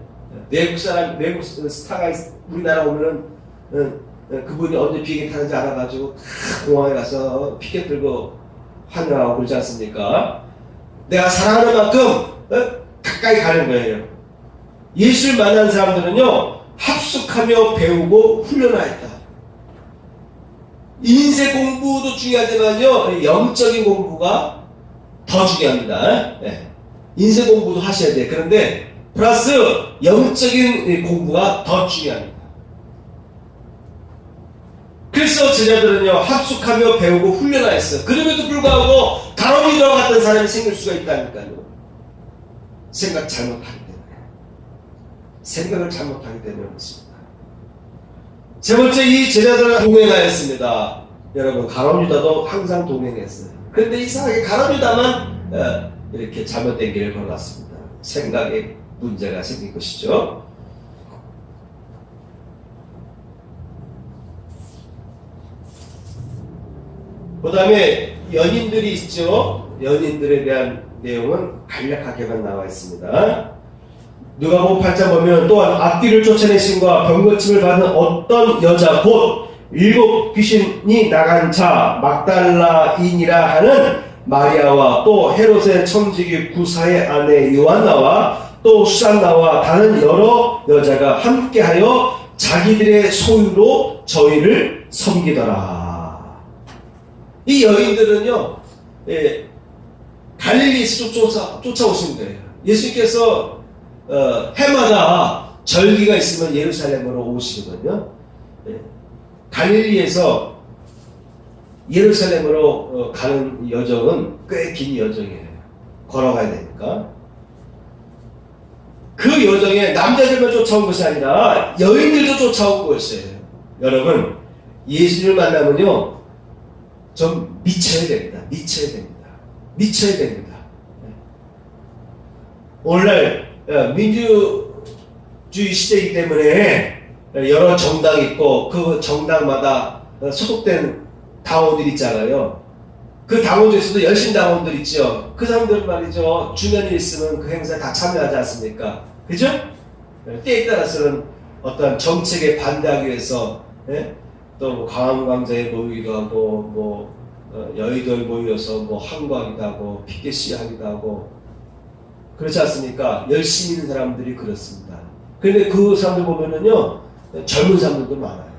외국 스타가 우리나라 오면은 그분이 언제 비행기 타는지 알아가지고 공항에 가서 피켓 들고 환영하고 그러지 않습니까? 내가 사랑하는 만큼 가까이 가는 거예요. 예수를 만난 사람들은요, 합숙하며 배우고 훈련하였다. 인생 공부도 중요하지만요, 영적인 공부가 더 중요합니다. 네. 인생 공부도 하셔야 돼요. 그런데 플러스 영적인 공부가 더 중요합니다. 그래서 제자들은요, 합숙하며 배우고 훈련하였어요. 그럼에도 불구하고 가로미도와 같은 사람이 생길 수가 있다니까요. 생각을 잘못하기 때문에 그렇습니다. 세 번째, 이 제자들은 동행하였습니다. 여러분, 가룟 유다도 항상 동행했어요. 그런데 이상하게 가룟 유다만 이렇게 잘못된 길을 걸어갔습니다. 생각에 문제가 생긴 것이죠. 그 다음에 연인들이 있죠. 연인들에 대한 내용은 간략하게만 나와 있습니다. 누가복음 8장 보면, 또한 앞뒤를 쫓아내심과 병고침을 받은 어떤 여자 곧 7 귀신이 나간 자 막달라인이라 하는 마리아와 또 헤롯의 청지기 구사의 아내 요한나와 또 수산나와 다른 여러 여자가 함께하여 자기들의 소유로 저희를 섬기더라. 이 여인들은요, 갈릴리에서 쫓아오신 거예요. 예수님께서 해마다 절기가 있으면 예루살렘으로 오시거든요. 갈릴리에서 예루살렘으로 가는 여정은 꽤 긴 여정이에요. 걸어가야 되니까. 그 여정에 남자들만 쫓아온 것이 아니라 여인들도 쫓아온 것이에요. 여러분, 예수님을 만나면요, 좀 미쳐야 됩니다. 미쳐야 됩니다. 오늘날 민주주의 시대이기 때문에 여러 정당이 있고 그 정당마다 소속된 당원들이 있잖아요. 그 당원들에서도 열심 당원들 있죠. 그 사람들 말이죠, 주변에 있으면 그 행사에 다 참여하지 않습니까? 그죠? 때에 따라서는 어떤 정책에 반대하기 위해서 또 광화문광장에 모이기도 하고 여의도에 모여서 항거하기도 하고 피켓 시위하기도 하고 그렇지 않습니까? 열심히 있는 사람들이 그렇습니다. 그런데 그 사람들 보면은요, 젊은 사람들도 많아요.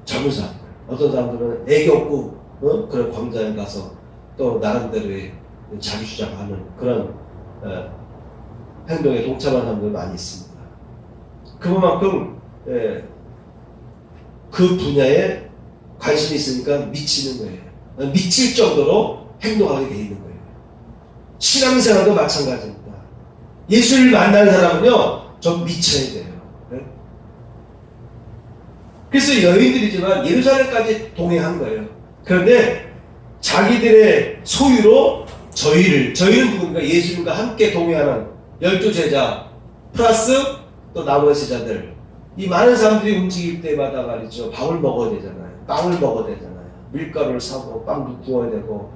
젊은 사람들. 어떤 사람들은 애교 없고 그런 광장에 가서 또 나름대로의 자기 주장하는 그런 행동에 동참하는 사람들 많이 있습니다. 그만큼 그 분야에 관심이 있으니까 미치는 거예요. 미칠 정도로 행동하게 돼 있는 거예요. 신앙생활도 마찬가지입니다. 예수를 만나는 사람은요, 좀 미쳐야 돼요. 네? 그래서 여인들이지만 예루살렘까지 동행한 거예요. 그런데 자기들의 소유로 저희는 누군가 예수님과 함께 동행하는 12제자 플러스 또 나머지 제자들, 이 많은 사람들이 움직일 때마다 말이죠, 밥을 먹어야 되잖아요. 빵을 먹어야 되잖아요. 밀가루를 사고 빵도 구워야 되고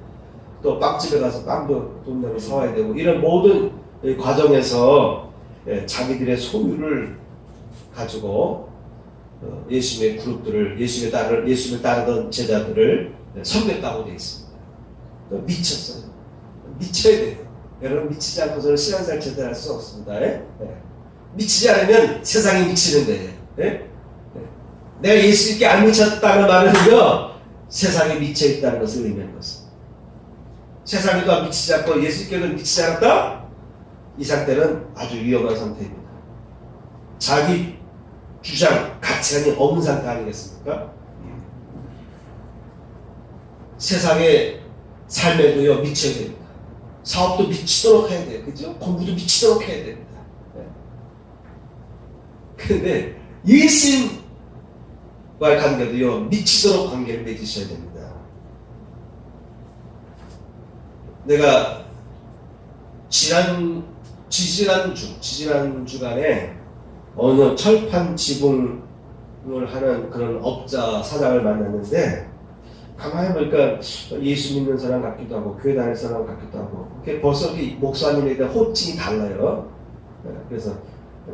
또 빵집에 가서 빵도 돈 내고 사와야 되고, 이런 모든 과정에서 자기들의 소유를 가지고 예수님의 그룹들을, 예수님을 따르던 제자들을 섬겼다고 되어 있습니다. 미쳤어요. 미쳐야 돼요. 여러분, 미치지 않고서는 신앙생활 제대로 할 수 없습니다. 미치지 않으면 세상이 미치는 거예요. 내가 예수님께 안 미쳤다는 말은요, 세상에 미쳐 있다는 것을 의미하는 것입니다. 세상에도 미치지 않고 예수님께도 미치지 않았다? 이 상태는 아주 위험한 상태입니다. 자기 주장, 가치관이 없는 상태 아니겠습니까? 세상의 삶에도요, 미쳐야 됩니다. 사업도 미치도록 해야 돼요. 그죠? 공부도 미치도록 해야 됩니다. 그런데 예수님과의 관계도요, 미치도록 관계를 맺으셔야 됩니다. 내가 지지난 주간에 어느 철판 지붕을 하는 그런 업자 사장을 만났는데, 가만히 보니까 예수 믿는 사람 같기도 하고 교회 다닐 사람 같기도 하고, 벌써 목사님에 대한 호칭이 달라요. 그래서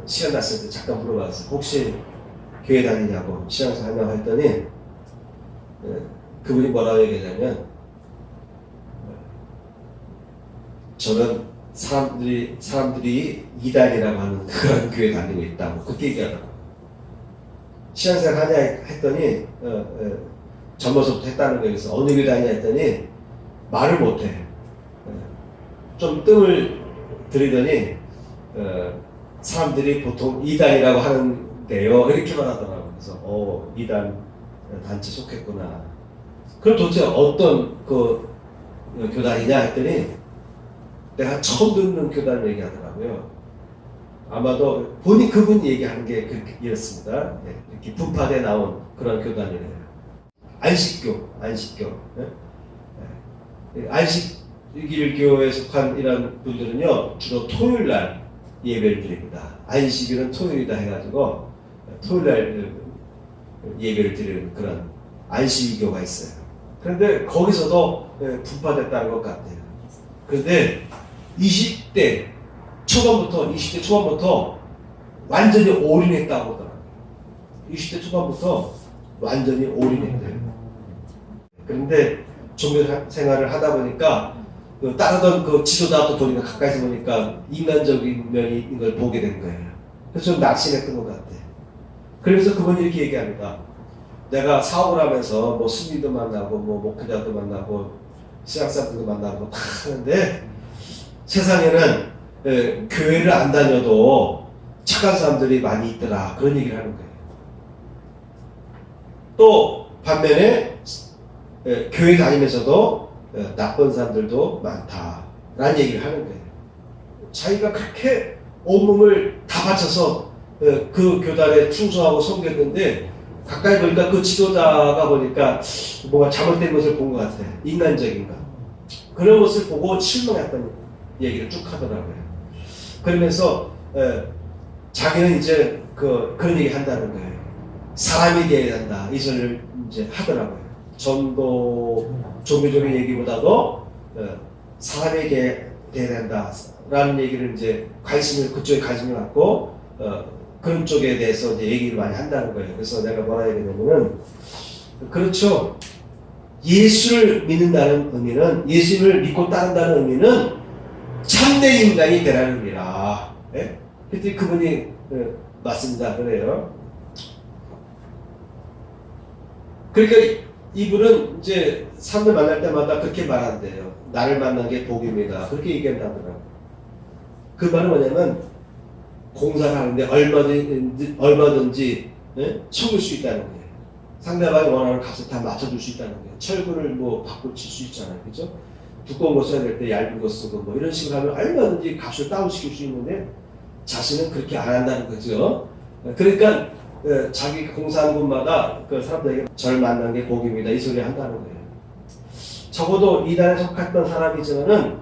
시간 났을 때 잠깐 물어봤어요. 혹시 교회 다니냐고, 신앙생활 하냐고 했더니 그분이 뭐라고 얘기하냐면, 저는 사람들이 이단이라고 하는 그런 교회 다니고 있다고 그렇게 얘기하더라고요. 신앙생활 하냐 했더니 전번서부터 했다는 거예요. 그래서 어느 교회 다니냐 했더니 말을 못해. 좀 뜸을 들이더니 사람들이 보통 이단이라고 하는데요, 이렇게만 하더라고요. 그래서 이단 단체 속했구나. 그럼 도대체 어떤 그 교단이냐 했더니 내가 처음 듣는 교단을 얘기하더라고요. 아마도 그분 얘기하는 게 이렇습니다. 이렇게 분파돼 나온 그런 교단이래요. 안식교. 안식일교에 속한 이런 분들은요, 주로 토요일날 예배를 드립니다. 안식일은 토요일이다 해가지고 토요일날 예배를 드리는 그런 안식교가 있어요. 그런데 거기서도 분파됐다는 것 같아요. 그런데 20대 초반부터 완전히 올인했다고 하더라고요. 20대 초반부터 완전히 올인했대요. 그런데 종교 생활을 하다 보니까 따르던 그 지도자도 보니까, 가까이서 보니까 인간적인 면인 걸 보게 된 거예요. 그래서 좀 낙심했던 것 같아요. 그러면서 그분이 이렇게 얘기합니다. 내가 사업을 하면서 뭐 스님도 만나고 뭐 목회자도 만나고 신학사들도 만나고 다 하는데, 세상에는 교회를 안 다녀도 착한 사람들이 많이 있더라, 그런 얘기를 하는 거예요. 또 반면에 교회 다니면서도 나쁜 사람들도 많다라는 얘기를 하는 거예요. 자기가 그렇게 온몸을 다 바쳐서 그 교단에 충성하고 섬겼는데, 가까이 보니까 그 지도자가 보니까 뭔가 잘못된 것을 본 것 같아요. 인간적인가. 그런 것을 보고 실망했던 얘기를 쭉 하더라고요. 그러면서 자기는 이제 그런 얘기 한다는 거예요. 사람이 되어야 한다, 이 소리를 이제 하더라고요. 종교적인 얘기보다도 사람이 되어야 한다라는 얘기를 이제 그쪽에 관심을 갖고 그런 쪽에 대해서 이제 얘기를 많이 한다는 거예요. 그래서 내가 뭐라 얘기하냐면은, 그렇죠. 예수를 믿는다는 의미는, 예수를 믿고 따른다는 의미는 참된 인간이 되라는 의미라. 예? 그랬더니 그분이 맞습니다, 그래요. 그러니까 이분은 이제 사람들 만날 때마다 그렇게 말한대요. 나를 만난 게 복입니다, 그렇게 얘기한다더라고요. 그 말은 뭐냐면, 공사를 하는데 얼마든지 속을 수 있다는 거예요. 상대방이 원하는 값을 다 맞춰줄 수 있다는 거예요. 철근을 뭐 바꿔 칠 수 있잖아요. 그죠? 두꺼운 거 써야 될 때 얇은 거 쓰고 뭐 이런 식으로 하면 얼마든지 값을 다운시킬 수 있는데 자신은 그렇게 안 한다는 거죠. 그러니까 자기 공사하는 곳마다 그 사람들에게 절 만난 게 복입니다. 이 소리 한다는 거예요. 적어도 이단에 속했던 사람이지만은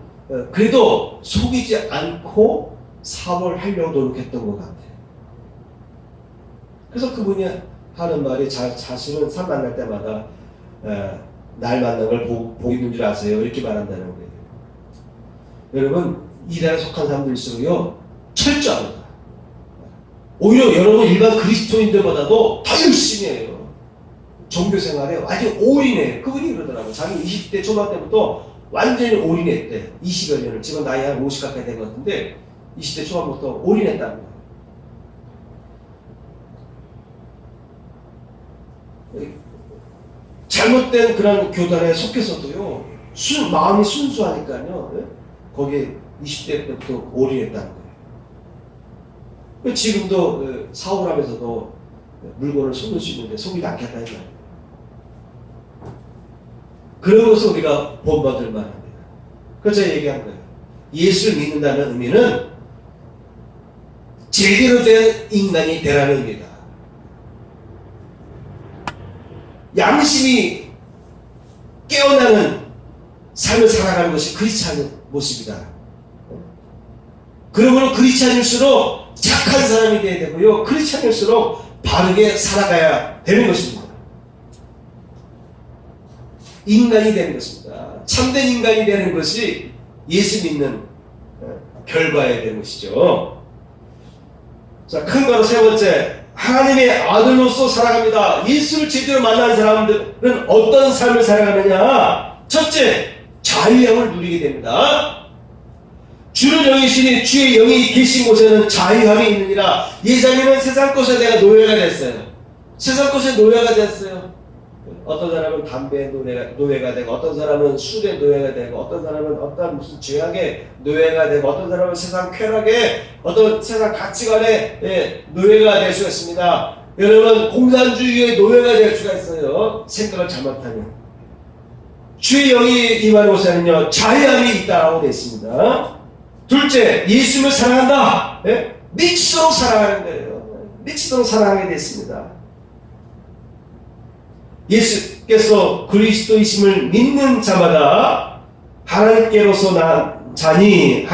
그래도 속이지 않고 사업을 하려고 노력했던 것 같아요. 그래서 그분이 하는 말이 자신은 사람 만날 때마다 날 만난 걸 복 있는 줄 아세요? 이렇게 말한다는 거예요. 여러분 이단에 속한 사람들일수록요 철저합니다. 오히려 여러분 일반 그리스도인들보다도 더 열심히 해요. 종교생활에 아주 올인해요. 그분이 그러더라고요. 자기 20대 초반 때부터 완전히 올인했대. 20여 년을. 지금 나이 한 50 가까이 된 것 같은데 20대 초반부터 올인했다는 거예요. 잘못된 그런 교단에 속해서도요 마음이 순수하니까요 거기에 20대 때부터 올인했다는 거예요. 지금도 사업을 하면서도 물건을 속을 수 있는데 속이지 않겠다는 거예요. 그런 것을 우리가 본받을 만합니다. 그래서 제가 얘기한 거예요. 예수를 믿는다는 의미는 제대로 된 인간이 되라는 의미다. 양심이 깨어나는 삶을 살아가는 것이 크리스찬의 모습이다. 그러므로 크리스찬일수록 착한 사람이 되어야 되고요. 크리스찬일수록 바르게 살아가야 되는 것입니다. 인간이 되는 것입니다. 참된 인간이 되는 것이 예수 믿는 결과여야 되는 것이죠. 자, 큰 거로 세 번째, 하나님의 아들로서 살아갑니다. 예수를 제대로 만난 사람들은 어떤 삶을 살아가느냐? 첫째, 자유함을 누리게 됩니다. 주는 영이시니 주의 영이 계신 곳에는 자유함이 있느니라. 예수님은 세상 것에 내가 노예가 됐어요. 세상 것에 노예가 됐어요. 어떤 사람은 담배에 노예가 되고, 어떤 사람은 술에 노예가 되고, 어떤 사람은 어떤 무슨 죄악에 노예가 되고, 어떤 사람은 세상 쾌락에, 어떤 세상 가치관에 노예가 될 수가 있습니다. 여러분, 공산주의의 노예가 될 수가 있어요. 생각을 잘못하면. 주의 영이 임하는 곳에는요, 자유함이 있다라고 되어 있습니다. 둘째, 예수님을 사랑한다. 미치도록 사랑하는 거예요. 미치도록 사랑하게 됐습니다. 예수께서 그리스도이심을 믿는 자마다 하나님께로서 난 자니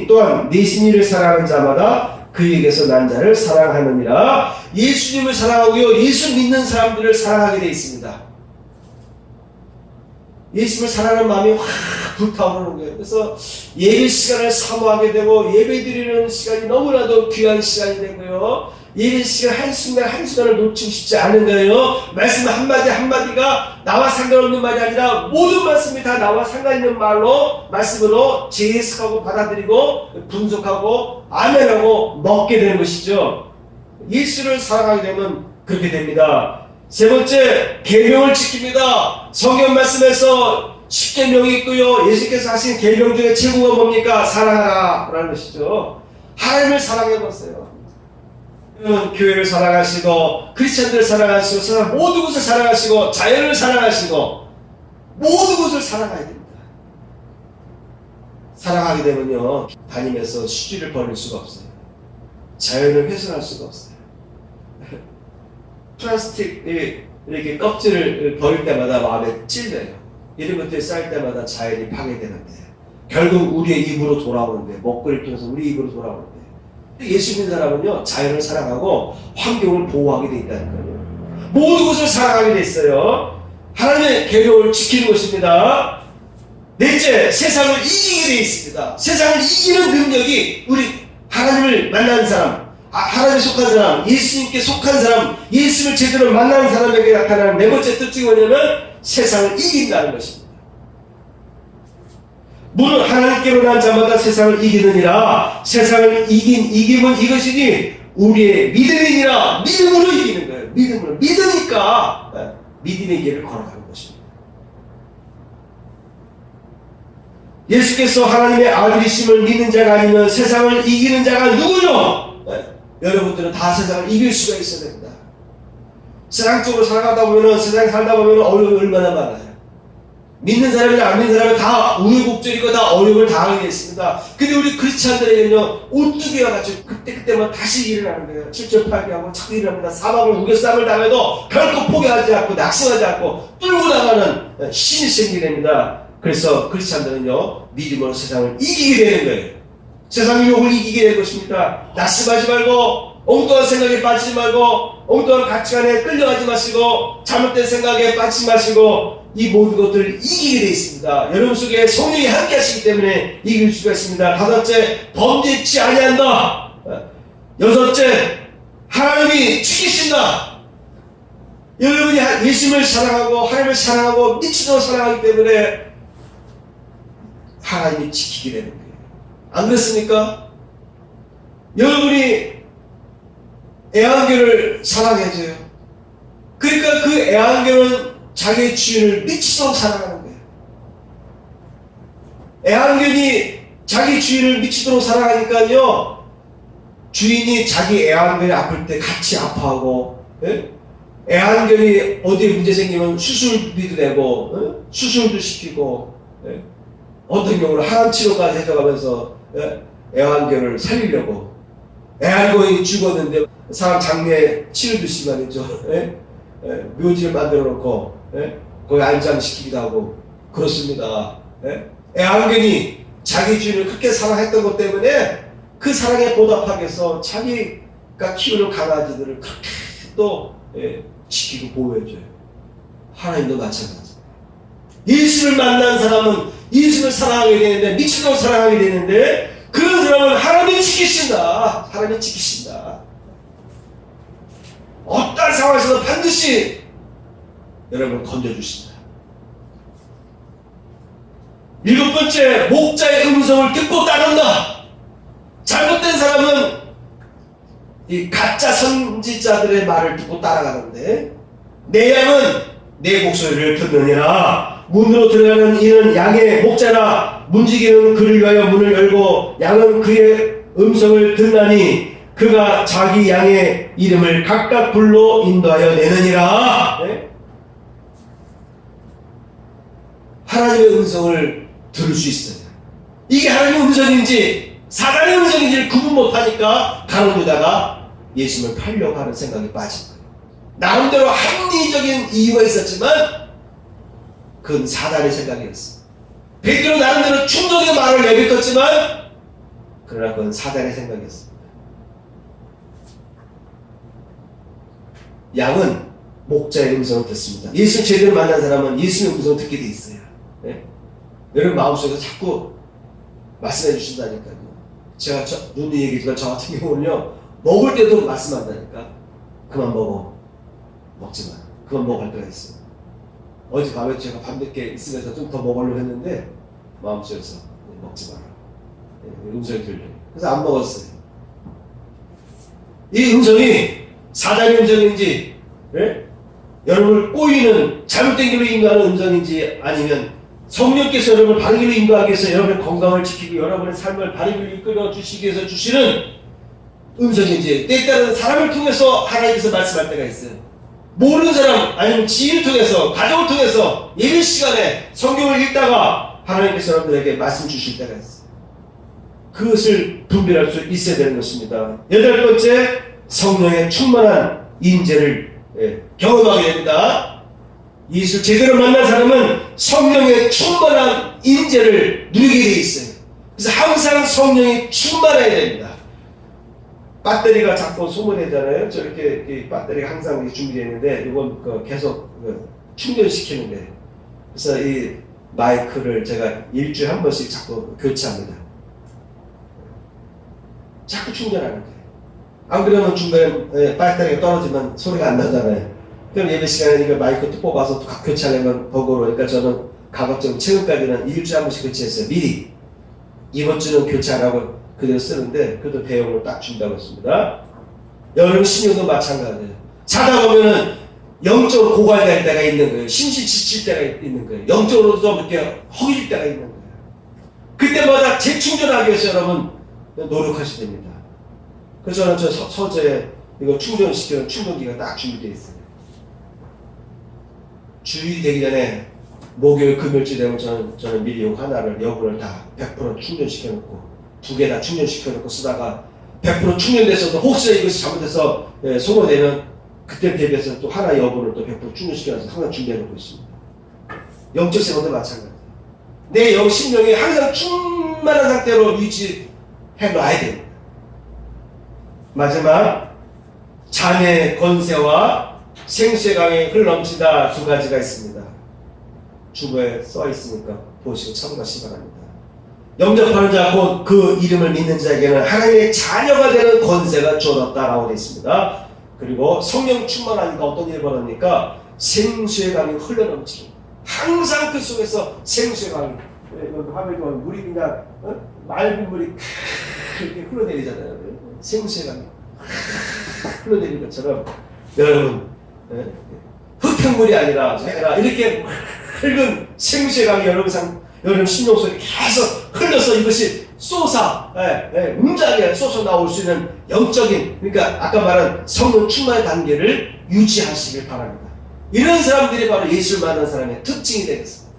또한 내 신이를 사랑하는 자마다 그에게서 난 자를 사랑하느니라. 예수님을 사랑하고요, 예수 믿는 사람들을 사랑하게 되어 있습니다. 예수님을 사랑하는 마음이 확 불타오르는 거예요. 그래서 예배 시간을 사모하게 되고, 예배 드리는 시간이 너무나도 귀한 시간이 되고요, 예배 시간 한순간을 놓치고 싶지 않은 거예요. 말씀 한마디 한마디가 나와 상관없는 말이 아니라 모든 말씀이 다 나와 상관있는 말씀으로 재해석하고 받아들이고 분석하고 아멘하고 먹게 되는 것이죠. 예수를 사랑하게 되면 그렇게 됩니다. 세 번째, 계명을 지킵니다. 성경 말씀에서 10계명이 있고요, 예수께서 하신 계명 중에 최고가 뭡니까? 사랑하라 라는 것이죠. 하나님을 사랑해보세요. 교회를 사랑하시고, 크리스천들을 사랑하시고, 세상 모든 것을 사랑하시고, 자연을 사랑하시고, 모든 것을 사랑해야 됩니다. 사랑하게 되면요, 다니면서 수지를 버릴 수가 없어요. 자연을 훼손할 수가 없어요. 플라스틱 이렇게 껍질을 버릴 때마다 마음에 찔려요. 이런 것들이 쌓일 때마다 자연이 파괴되는데, 결국 우리의 입으로 돌아오는데, 먹거리를 통해서 우리 입으로 돌아오는데, 예수 믿는 사람은요, 자연을 사랑하고 환경을 보호하게 돼 있다니까요. 모든 것을 사랑하게 돼 있어요. 하나님의 계명을 지키는 것입니다. 넷째, 세상을 이기게 돼 있습니다. 세상을 이기는 능력이 우리 하나님을 만난 사람, 하나님에 속한 사람, 예수님께 속한 사람, 예수를 제대로 만난 사람에게 나타나는 네 번째 특징이 뭐냐면 세상을 이긴다는 것입니다. 무릇 하나님께로 난 자마다 세상을 이기느니라. 세상을 이김은 이것이니 우리의 믿음이니라. 믿음으로 이기는 거예요. 믿음으로. 믿으니까 믿음의 길을 걸어가는 것입니다. 예수께서 하나님의 아들이심을 믿는 자가 아니면 세상을 이기는 자가 누구뇨? 여러분들은 다 세상을 이길 수가 있어야 됩니다. 세상적으로 살아가다 보면, 세상에 살다 보면 어려움이 얼마나 많아요. 믿는 사람이나 안 믿는 사람은 다 우여곡절이고 다 어려움을 당하게 있습니다. 근데 우리 크리스찬들에게는요, 오뚜기와 같이 그때그때만 다시 일어나는 거예요. 7절 8개하고 자꾸 일어납니다. 사방을 우겨쌈을 당해도 결코 포기하지 않고 낙심하지 않고 뚫고 나가는 신이 생기게 됩니다. 그래서 크리스찬들은요, 믿음으로 세상을 이기게 되는 거예요. 세상의 욕을 이기게 될 것입니다. 낙심하지 말고, 엉뚱한 생각에 빠지지 말고, 엉뚱한 가치관에 끌려가지 마시고, 잘못된 생각에 빠지지 마시고, 이 모든 것들을 이기게 되어 있습니다. 여러분 속에 성령이 함께 하시기 때문에 이길 수가 있습니다. 다섯째, 범죄치 아니한다. 여섯째, 하나님이 지키신다. 여러분이 예수님을 사랑하고 하나님을 사랑하고 미치도록 사랑하기 때문에 하나님이 지키게 되는 거예요. 안 그렇습니까? 여러분이 애완견을 사랑해줘요. 그러니까 그 애완견은 자기의 주인을 미치도록 사랑하는 거예요. 애완견이 자기 주인을 미치도록 사랑하니까요, 주인이 자기 애완견이 아플 때 같이 아파하고, 예? 애완견이 어디에 문제 생기면 수술비도 내고, 수술도 시키고, 예? 어떤 경우는 항암 치료까지 해줘가면서, 예? 애완견을 살리려고. 애완견이 죽었는데 사람 장례 치료도 시간이죠. 예? 묘지를 만들어 놓고, 예? 거기 안장시키기도 하고 그렇습니다. 예? 애완견이 자기 주인을 그렇게 사랑했던 것 때문에 그 사랑에 보답하기 위해서 자기가 키우는 강아지들을 그렇게 또 지키고 보호해줘요. 하나님도 마찬가지입니다. 예수를 만난 사람은 예수를 사랑하게 되는데, 미치도록 사랑하게 되는데, 그런 사람은 하나님이 지키신다. 하나님이 지키신다. 어떤 상황에서도 반드시 여러분을 건져주신다. 일곱 번째, 목자의 음성을 듣고 따른다. 잘못된 사람은 이 가짜 선지자들의 말을 듣고 따라가는데, 내 양은 내 목소리를 듣느니라. 문으로 들어가는 이는 양의 목자라. 문지기는 그를 위하여 문을 열고 양은 그의 음성을 듣나니 그가 자기 양의 이름을 각각 불러 인도하여 내느니라. 네? 하나님의 음성을 들을 수 있어요. 이게 하나님의 음성인지 사단의 음성인지를 구분 못하니까 가룟 유다가 예수님을 팔려고 하는 생각에 빠진 거예요. 나름대로 합리적인 이유가 있었지만 그건 사단의 생각이었어. 베드로 나름대로 충동의 말을 내뱉었지만 그러나 그건 사단의 생각이었습니다. 양은 목자의 음성을 듣습니다. 예수 제대로 만난 사람은 예수의 음성을 듣게 돼 있어요. 네? 여러분 마음속에서 자꾸 말씀해 주신다니까요. 제가 눈이 얘기지만 저 같은 경우는요, 먹을 때도 말씀한다니까. 그만 먹어. 먹지 마. 그만 먹을 때가 있어요. 어젯밤에 제가 밤늦게 있으면서 좀 더 먹으려고 했는데 마음속에서 먹지 마라. 음성이 들려요. 그래서 안 먹었어요. 이 음성이 사단의 음성인지, 네? 여러분을 꼬이는 잘못된 길로 인도하는 음성인지, 아니면 성령께서 여러분을 바른 길로 인도하기 위해서 여러분의 건강을 지키고 여러분의 삶을 바른 길로 이끌어 주시기 위해서 주시는 음성인지, 때에 따른 사람을 통해서 하나님께서 말씀할 때가 있어요. 모르는 사람, 아니면 지인을 통해서, 가족을 통해서 예배 시간에 성경을 읽다가 하나님께서 여러분들에게 말씀 주실 때가 있어요. 그것을 분별할 수 있어야 되는 것입니다. 여덟 번째, 성령의 충만한 인재를 경험하게 됩니다. 예수를 제대로 만난 사람은 성령의 충만한 인재를 누리게 되어 있어요. 그래서 항상 성령이 충만해야 됩니다. 배터리가 자꾸 소모되잖아요. 저렇게 배터리가 항상 준비되어 있는데 이건 계속 충전시키는 거예요. 그래서 이 마이크를 제가 일주일에 한 번씩 자꾸 교체합니다. 자꾸 충전하는 거예요. 안 그러면 중간에 배터리가 떨어지면 소리가 안 나잖아요. 그럼 예배 시간에 이거 마이크 또 뽑아서 교체하려면 번거로우니까 저는 가급적 최근까지는 일주일에 한 번씩 교체했어요. 미리. 이번 주는 교체 안 하고 그대로 쓰는데 그래도 배용을 딱 준다고 했습니다. 여러분 신경도 마찬가지예요. 자다 보면은 영적으로 고갈될 때가 있는 거예요. 심시 지칠 때가 있는 거예요. 영적으로 좀 이렇게 허길 때가 있는 거예요. 그때마다 재충전하기 위해서 여러분 노력하셔야 됩니다. 그래서 저는 저 서재에 이거 충전시키는 충전기가 딱 준비되어 있어요. 주일이 되기 전에 목요일 금요일쯤 되면 저는 미리 요 하나를 여분을 다 100% 충전시켜 놓고 2개 다 충전시켜 놓고 쓰다가 100% 충전돼서도 혹시 이것이 잘못해서 소모되면 그때 대비해서 또 하나 여분을 또 100% 충전시켜 놔서 항상 준비해 놓고 있습니다. 영적 생활도 마찬가지예요. 내 심령이 항상 충만한 상태로 유지해 놔야 됩니다. 마지막, 자녀의 권세와 생수의 강이 흘러넘친다. 두 가지가 있습니다. 주보에 써 있으니까 보시고 참고하시기 바랍니다. 영접하는 자 곧 그 이름을 믿는 자에게는 하나님의 자녀가 되는 권세가 주어졌다라고 되어 있습니다. 그리고 성령 충만하니까 어떤 일이 벌어집니까? 생수의 강이 흘러넘칩니다. 항상 그 속에서 생수의 강이, 화면에 보면 물이 그냥 맑은 물이 이렇게 흘러내리잖아요. 생수의 강이 흘러내리는 것처럼 여러분, 흙탕물이 아니라 이렇게 흙은 생수의 강이 여러분 심령 속에 계속 흘러서 이것이 쏟아 웅장하게 쏟아 나올 수 있는 영적인, 그러니까 아까 말한 성령 충만의 단계를 유지하시길 바랍니다. 이런 사람들이 바로 예수를 만난 사람의 특징이 되겠습니다.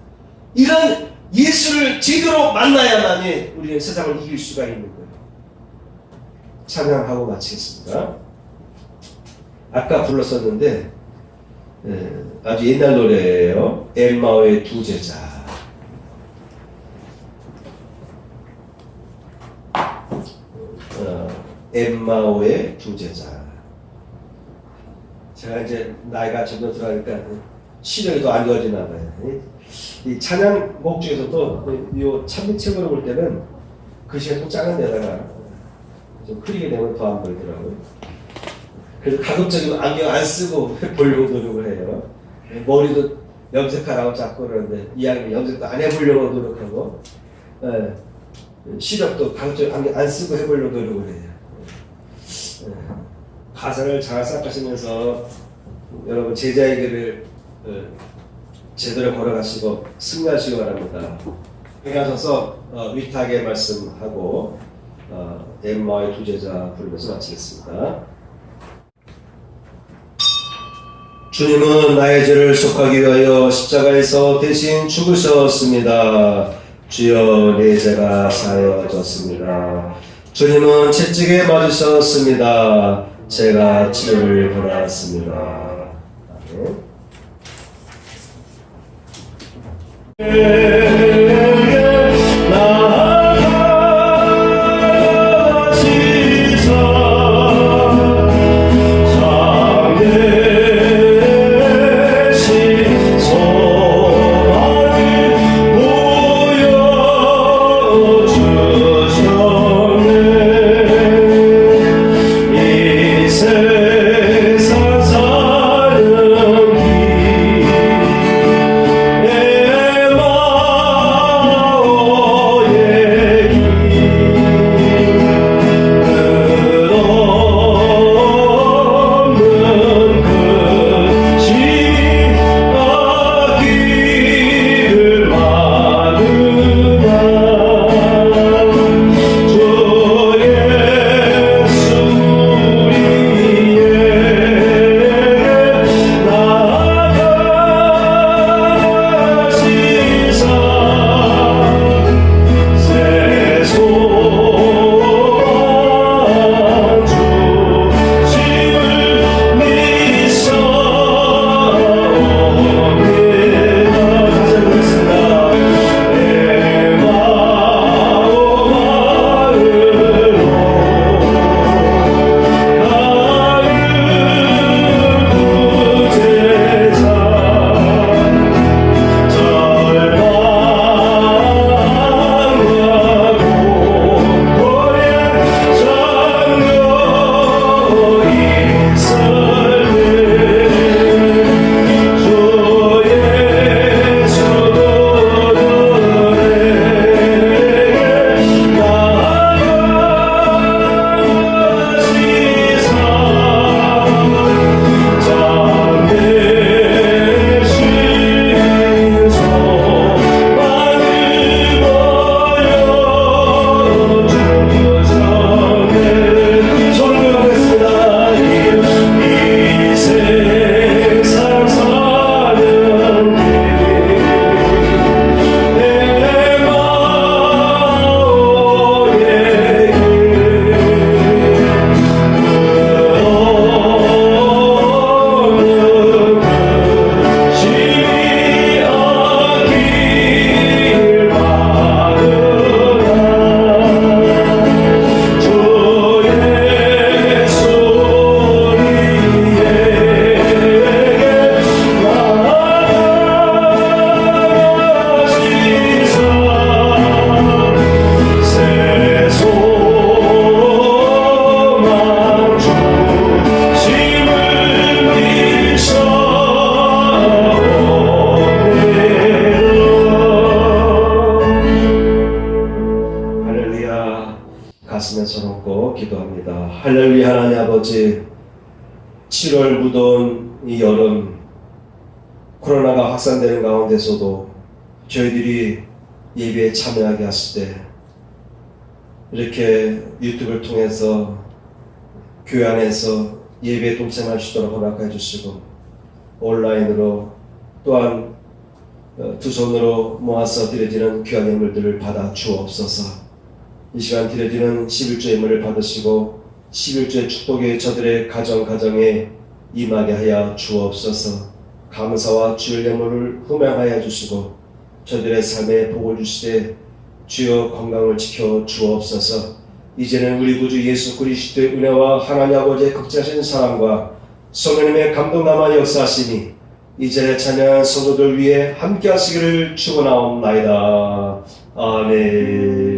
이런 예수를 제대로 만나야만이 우리는 세상을 이길 수가 있는 거예요. 찬양하고 마치겠습니다. 아까 불렀었는데 아주 옛날 노래예요. 엠마오의 두 제자. 엠마오의 두 제자. 제가 이제 나이가 점점 들어가니까 시력이 더 안 좋아지나 봐요. 이 찬양곡 중에서도 이 찬미책으로 볼 때는 글씨가 좀 작은 데다가 좀 흐리게 되면 더 안 보이더라고요. 그래서 가급적이면 안경 안 쓰고 보려고 노력을 해요. 머리도 염색하라고 자꾸 그러는데 이왕이면 염색도 안 해보려고 노력하고, 시력도 가급적 안경 안 쓰고 해보려고 노력을 해요. 가사를 잘 생각하시면서 여러분 제자의 길을 제대로 걸어가시고 승리하시기 바랍니다. 회가서서 위탁의 말씀하고 엠마오의 두 제자 부르면서 마치겠습니다. 주님은 나의 죄를 속하기 위하여 십자가에서 대신 죽으셨습니다. 주여 내 죄가 사하여졌습니다. 주님은 채찍에 맞으셨습니다. 제가 치료를 받았습니다. 세상 사는 길 가슴에 손얹고 기도합니다. 할렐루야. 하나님 아버지, 7월 무더운 이 여름 코로나가 확산되는 가운데서도 저희들이 예배에 참여하게 하실 때 이렇게 유튜브를 통해서 교회 안에서 예배에 동참할 수 있도록 허락해 주시고 온라인으로 또한 두 손으로 모아서 드려지는 귀한 예물들을 받아 주옵소서. 이 시간 드려지는 11조 예물을 받으시고 11조의 축복이 저들의 가정에 임하게 하여 주옵소서. 감사와 주의 예물을 흠양하여 주시고 저들의 삶에 복을 주시되 주여 건강을 지켜 주옵소서. 이제는 우리 구주 예수 그리스도의 은혜와 하나님 아버지의 극진하신 사랑과 성령님의 감동남아 역사하시니 이제는 찬양한 성도들 위해 함께 하시기를 축원하옵나이다. 아멘.